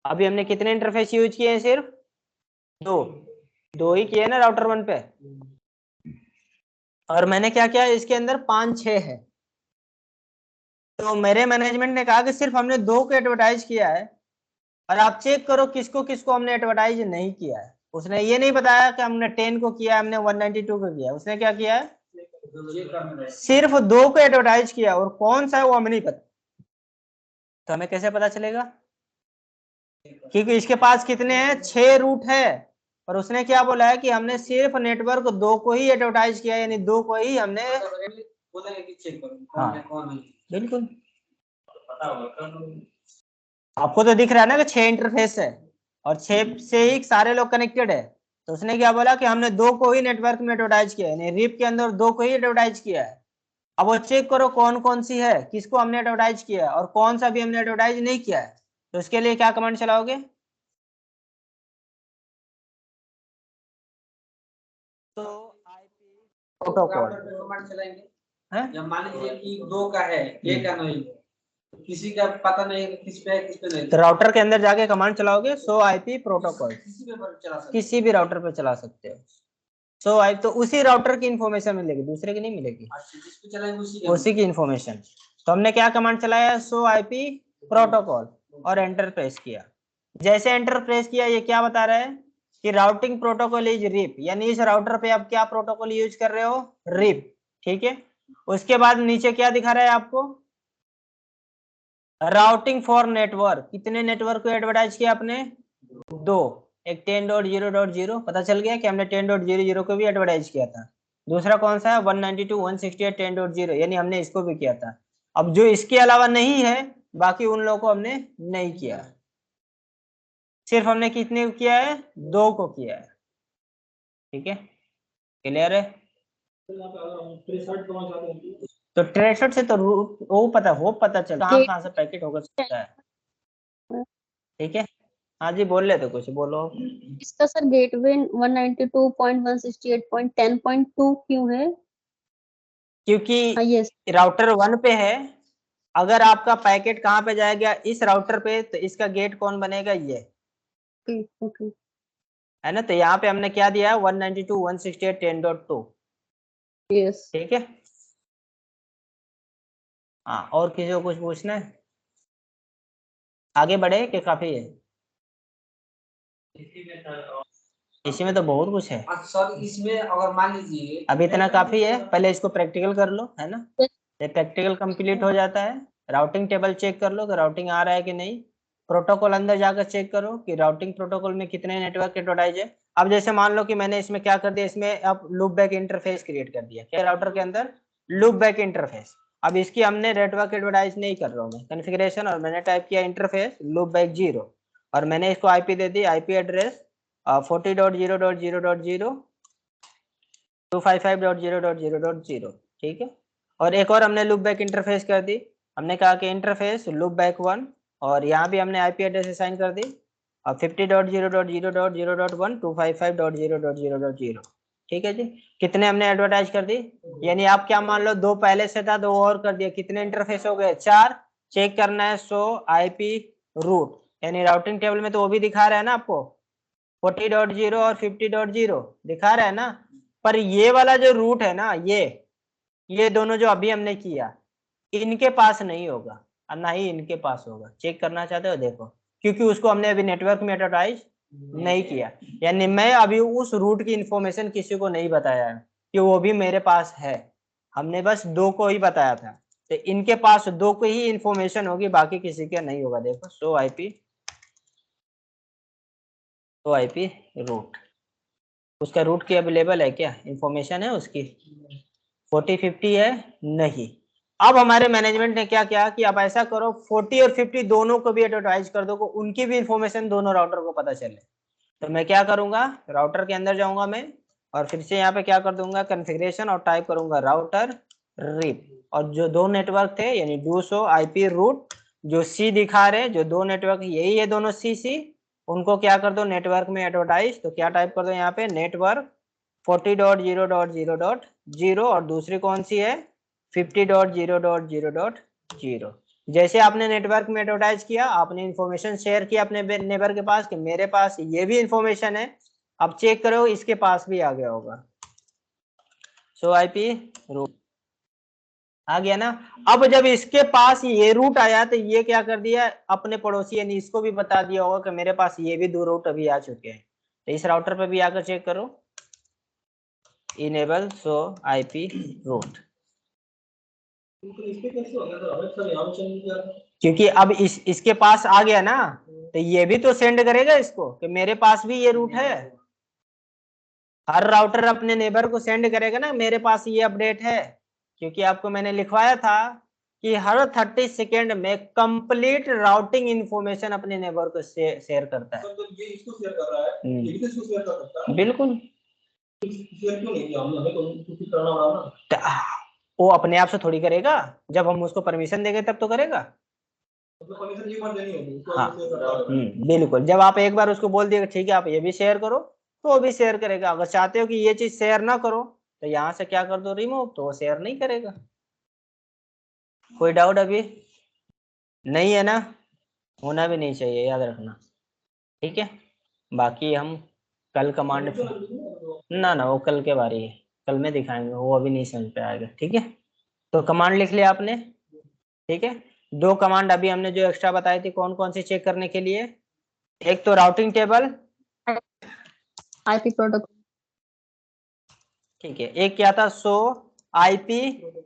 अभी हमने कितने इंटरफेस यूज किए हैं, सिर्फ 2 ही किए ना राउटर 1 पे, और मैंने क्या किया इसके अंदर 5-6 है। तो मेरे मैनेजमेंट ने कहा कि सिर्फ हमने 2 को एडवर्टाइज किया है, और आप चेक करो किसको किसको हमने एडवर्टाइज नहीं किया है। उसने ये नहीं बताया कि हमने 10 को किया, हमने 192 को किया, उसने क्या किया है, सिर्फ 2 को एडवर्टाइज किया, और कौन सा है वो हमें नहीं पता। तो हमें कैसे पता चलेगा, क्योंकि इसके पास कितने हैं, 6 रूट है, और उसने क्या बोला है कि हमने सिर्फ नेटवर्क 2 को ही एडवर्टाइज किया, यानी 2 को ही हमने बोलेंगे कि चेक करो हाँ। कौन है कौन नहीं। बिल्कुल। पता होगा आपको तो दिख रहा है ना कि 6 इंटरफेस है और 6 से ही सारे लोग कनेक्टेड है। तो उसने क्या बोला कि हमने 2 को ही नेटवर्क में एडवर्टाइज किया है, रिप के अंदर 2 को ही एडवर्टाइज किया है। अब वो चेक करो कौन कौन सी है, किसको हमने एडवर्टाइज किया है और कौन सा भी हमने एडवर्टाइज नहीं किया है। तो उसके लिए क्या कमांड चलाओगे? तो आईपी प्रोटोकॉल कमांड चलाएंगे है। जब मान लीजिए कि 2 का है, 1 का नहीं, तो किसी का पता नहीं किस पे है किस पे नहीं, तो राउटर के अंदर जाके कमांड चलाओगे शो आईपी प्रोटोकॉल, किसी पे चला सकते किसी भी राउटर पे चला सकते हो। सो आई तो उसी राउटर की इंफॉर्मेशन मिलेगी, दूसरे की नहीं मिलेगी, जिस पे चलाएंगे उसी की इंफॉर्मेशन। तो हमने क्या कमांड चलाया? शो आईपी प्रोटोकॉल और एंटर प्रेस किया। जैसे एंटर प्रेस किया ये क्या बता रहा है कि राउटिंग प्रोटोकॉल इज रिप, यानी इस राउटर पे आप क्या प्रोटोकॉल यूज कर रहे हो? रिप। ठीक है, उसके बाद नीचे क्या दिखा रहा है आपको? Routing for network. कितने नेटवर्क को एडवर्टाइज किया आपने? 2। एक 10.0.0 पता चल गया कि हमने 10.00 को भी एडवर्टाइज किया था। दूसरा कौन सा है? 192.168.10.0, यानी हमने इसको भी किया था। अब जो इसके अलावा नहीं है बाकी उन लोगों को हमने नहीं किया, सिर्फ हमने कितने को किया है? 2 को किया है। ठीक है, क्लियर है? तो ट्रेसर से तो वो पता चलता है कहाँ से पैकेट होकर सकता है। ठीक है, हाँ जी बोल रहे थे कुछ, बोलो। इसका सर गेटवे 192.168.10.2 क्यों है? क्योंकि यस राउटर 1 पे है, अगर आपका पैकेट कहाँ पे जाएगा? इस राउटर पे, तो इसका गेट कौन बनेगा? ये ओके है ना। तो यहाँ पे हमने क्या दिया है? 192.168.10.2। यस ठीक है, हाँ। और किसी को कुछ पूछना है? आगे बढ़े कि काफी है? इसी में तो बहुत कुछ है। सर इसमें अगर मान लीजिए अभी इतना काफी है, पहले इसको प्रैक्टिकल कर लो, है ना। ये प्रैक्टिकल कंप्लीट हो जाता है, राउटिंग टेबल चेक कर लो कि राउटिंग आ रहा है कि नहीं। प्रोटोकॉल अंदर जाकर चेक करो कि राउटिंग प्रोटोकॉल में कितने नेटवर्क एडवर्टाइज है। अब जैसे मान लो कि मैंने इसमें क्या कर दिया, इसमें अब लूप बैक इंटरफेस क्रिएट कर दिया। क्या राउटर के अंदर? Loop back interface. अब इसकी हमने नेटवर्क एडवर्टाइज नहीं कर रहा हूँ मैं, कॉन्फ़िगरेशन, और मैंने टाइप किया इंटरफेस लूप बैक 0, और मैंने इसको आईपी दे दी, आईपी एड्रेस 40.0.0.0 255.0.0.0। ठीक है, और एक और हमने लूप बैक इंटरफेस कर दी। हमने कहा कि इंटरफेस लूप बैक 1, और यहाँ भी हमने आईपी एड्रेस असाइन कर दी, और 50.0.0.0.1 255.0.0.0। ठीक है जी, कितने हमने एडवर्टाइज कर दी? यानी आप क्या मान लो, 2 पहले से था, 2 और कर दिया, कितने इंटरफेस हो गए? 4। चेक करना है शो आईपी रूट, यानी राउटिंग टेबल में तो वो भी दिखा रहा है ना आपको, 40.0 और 50.0 दिखा रहा है ना। पर ये वाला जो रूट है ना, ये दोनों जो अभी हमने किया, इनके पास नहीं होगा और ना ही इनके पास होगा। चेक करना चाहते हो? देखो, क्योंकि उसको हमने अभी नेटवर्क में एडवर्टाइज नहीं किया, यानी मैं अभी उस रूट की इंफॉर्मेशन किसी को नहीं बताया है कि वो भी मेरे पास है। हमने बस 2 को ही बताया था, तो इनके पास 2 को ही इंफॉर्मेशन होगी, बाकी किसी के नहीं होगा। देखो शो आईपी रूट, उसका रूट की अवेलेबल है क्या? इंफॉर्मेशन है उसकी? 40-50 है? नहीं। अब हमारे मैनेजमेंट ने क्या किया कि आप ऐसा करो 40 और 50 दोनों को भी एडवर्टाइज कर दो, उनकी भी इंफॉर्मेशन दोनों राउटर को पता चले। तो मैं क्या करूंगा, राउटर के अंदर जाऊंगा मैं, और फिर से यहाँ पे क्या कर दूंगा, कॉन्फ़िगरेशन, और टाइप करूंगा राउटर रिप, और जो 2 नेटवर्क थे यानी 200 आईपी रूट जो सी दिखा रहे, जो 2 नेटवर्क यही है दोनों सी, उनको क्या कर दो नेटवर्क में एडवर्टाइज। तो क्या टाइप कर दो यहाँ पे, नेटवर्क 40.0.0.0, और दूसरी कौन सी है? 50.0.0.0। जैसे आपने नेटवर्क में एडवर्टाइज किया, आपने इंफॉर्मेशन शेयर किया अपने नेबर के पास कि मेरे पास ये भी इंफॉर्मेशन है। अब चेक करो इसके पास भी आ गया होगा, सो आईपी रूट आ गया ना। अब जब इसके पास ये रूट आया तो ये क्या कर दिया, अपने पड़ोसी यानी इसको भी बता दिया होगा कि मेरे पास ये भी 2 रूट अभी आ चुके हैं। तो इस राउटर पे भी आकर चेक करो, इनेबल शो आईपी रूट, क्योंकि अब इसके पास आ गया ना, तो ये भी तो सेंड करेगा इसको कि मेरे पास भी ये रूट है। हर राउटर अपने नेबर को सेंड करेगा ना, मेरे पास ये अपडेट है, क्योंकि आपको मैंने लिखवाया था कि हर 30 सेकेंड में कंप्लीट राउटिंग इंफॉर्मेशन अपने नेबर को शेयर करता है। तो ये इसको शेयर कर रहा है, ये भी तो इसको शेयर कर सकता है। बिल्कुल, शेयर क्यों नहीं किया हमने? हमें तो कुछ करना होगा ना। वो अपने आप से थोड़ी करेगा, जब हम उसको परमिशन देंगे तब तो करेगा। मतलब परमिशन एक बार देनी होगी उसको, हाँ, शेयर करता है। बिल्कुल। जब आप एक बार उसको बोल दिएगा ठीक है आप ये भी शेयर करो, तो वो भी शेयर करेगा। अगर चाहते हो कि ये चीज शेयर ना करो तो यहाँ से क्या कर दो, रिमूव, तो वो शेयर नहीं करेगा। कोई डाउट अभी नहीं है ना? होना भी नहीं चाहिए, याद रखना, ठीक है। बाकी हम कल कमांड ना वो कल के बारे है, कल में दिखाएंगे, वो अभी नहीं समझ पे आएगा, ठीक है। तो कमांड लिख लिया आपने, ठीक है। 2 कमांड अभी हमने जो एक्स्ट्रा बताई थी, कौन कौन सी चेक करने के लिए? एक तो राउटिंग टेबल, आईपी प्रोटोकॉल, ठीक है। एक क्या था, शो आईपी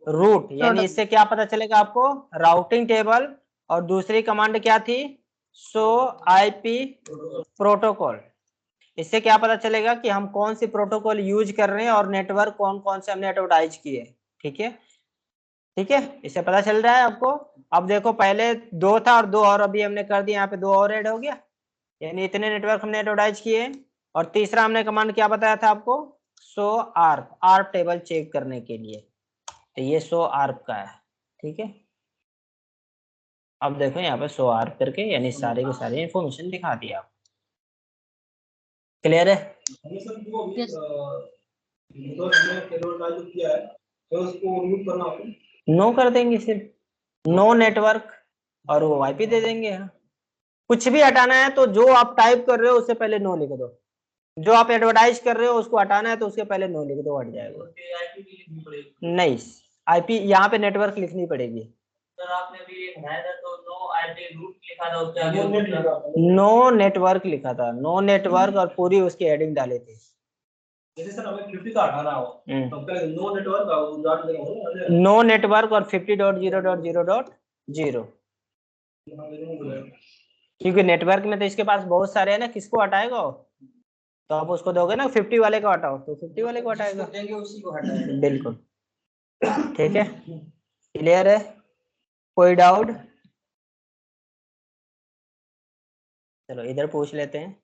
रूट, यानी इससे क्या पता चलेगा आपको, राउटिंग टेबल। और दूसरी कमांड क्या थी, शो आईपी प्रोटोकॉल। इससे क्या पता चलेगा कि हम कौन सी प्रोटोकॉल यूज कर रहे हैं और नेटवर्क कौन कौन से हमने एडवर्टाइज किए, ठीक है। ठीक है, इससे पता चल रहा है आपको। अब देखो पहले 2 था और 2 और अभी हमने कर दिया, यहाँ पे 2 और ऐड हो गया, यानी इतने नेटवर्क हमने एडवर्टाइज किए। और तीसरा हमने कमांड क्या बताया था आपको, शो आर्प टेबल चेक करने के लिए, तो ये शो आर्प का है, ठीक है। अब देखो यहाँ पे शो आर्प करके, यानी सारे के सारे इंफॉर्मेशन दिखा दिया आपको। क्लियर है? हमने सर जो अभी तो हमने एडवर्टाइज जो किया है तो उसको रिमूव करना होगा। नो कर देंगे, सिर्फ नो नेटवर्क, और वो आईपी दे देंगे। हाँ, कुछ भी हटाना है तो जो आप टाइप कर रहे हो उससे पहले नो लिख दो, जो आप एडवर्टाइज कर रहे हो उसको हटाना है तो उसके पहले नो लिख दो, हट जाएगा। नहीं, आईपी यहाँ पे नेटवर्क लिखनी पड़ेगी। सर आपने अभी ये बनाया था तो नो आईपी रूट लिखा था, उसके आगे नो नेटवर्क लिखा था, नो नेटवर्क, और पूरी उसकी हेडिंग डाली थी। जैसे सर हमें 50 का हटाना हो तो पहले नो नेटवर्क का डॉट देना होगा, नो नेटवर्क और 50.0.0.0, क्योंकि नेटवर्क में तो इसके पास बहुत सारे हैं ना, किसको हटाएगा वो? तो आप उसको दोगे ना 50 वाले को हटाओ, तो 50 वाले को हटाएगा, देंगे उसी को हटाएगा। बिल्कुल, ठीक है। क्लियर है? कोई डाउट? चलो इधर पूछ लेते हैं।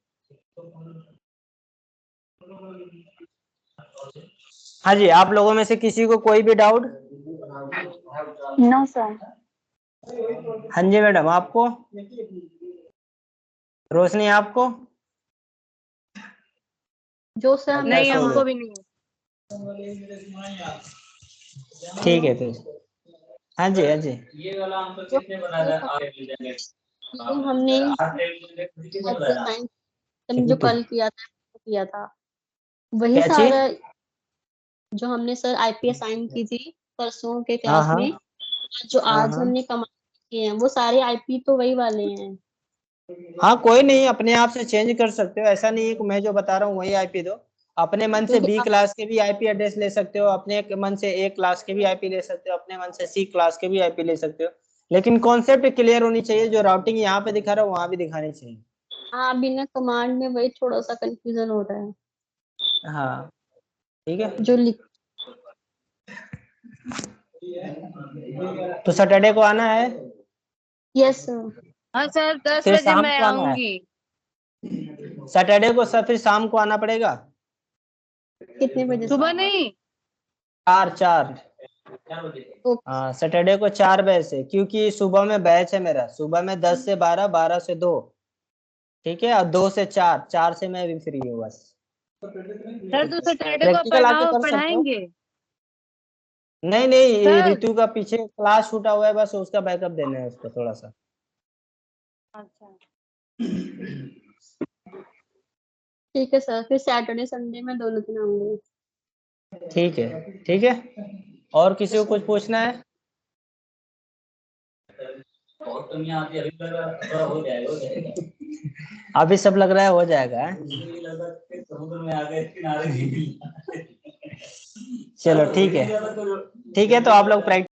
हाँ जी, आप लोगों में से किसी को कोई भी डाउट? No sir. हाँ जी मैडम, आपको? रोशनी आपको? जो सर हमने नहीं, हमको भी नहीं। ठीक है तो हाँ जी, हाँ जी। ये वाला हमको किसने बनाया था? हमने जो कल किया था वही क्या चीज? सारा जो हमने सर आईपी असाइन की थी परसों के हाँ क्लास हाँ में, जो हाँ आज हाँ हमने कमांड किए हैं वो सारे आईपी तो वही वाले हैं। हाँ, कोई नहीं, अपने आप से चेंज कर सकते हो, ऐसा नहीं है कि मैं जो बता रहा हूँ वही आईपी दो। अपने मन से क्योंकि बी क्लास के भी आईपी एड्रेस ले सकते हो, अपने मन से ए क्लास के भी आईपी ले सकते हो, अपने मन से सी क्लास के भी आईपी ले सकते हो, लेकिन कॉन्सेप्ट क्लियर होनी चाहिए। जो राउटिंग यहाँ पे दिखा रहा हूँ वहां भी दिखानी चाहिए। हाँ, बिना कमांड में वही थोड़ा सा कंफ्यूजन हो रहा है हाँ, ठीक है। जो लिख। तो सैटरडे को आना है? Yes sir. हाँ सर, 10 फिर बजे शाम मैं को आना है? आऊंगी। सैटरडे को सर फिर शाम को आना पड़ेगा। कितने बजे? सुबह नहीं। 4 हाँ, सैटरडे को 4 बजे से, क्योंकि सुबह में बैच है मेरा, सुबह में 10 से 12, 12 से 2, ठीक है, और 2 से 4, 4 से मैं भी फ्री हूँ बस। सर तो सैटरडे को प्रैक्टिकल आके कर सकते हो। पढ़ाएंगे? नहीं नहीं, ये सर। ऋतु का पीछे क्लास छूटा हुआ है, बस उसका बैकअप देना है उसको थोड़ा सा। अच्छा, ठीक है सर, फिर सैटरडे संडे में दोनों दिन आऊंगी। ठीक है, ठीक है। और किसी को कुछ पूछना है? और तुम यहाँ पे अभी तक हो जाएगा। अभी सब लग रहा है हो जाएगा। समुद्र में आ गए किनारे। चलो ठीक है, ठीक है। तो आप लोग प्रैक्टिस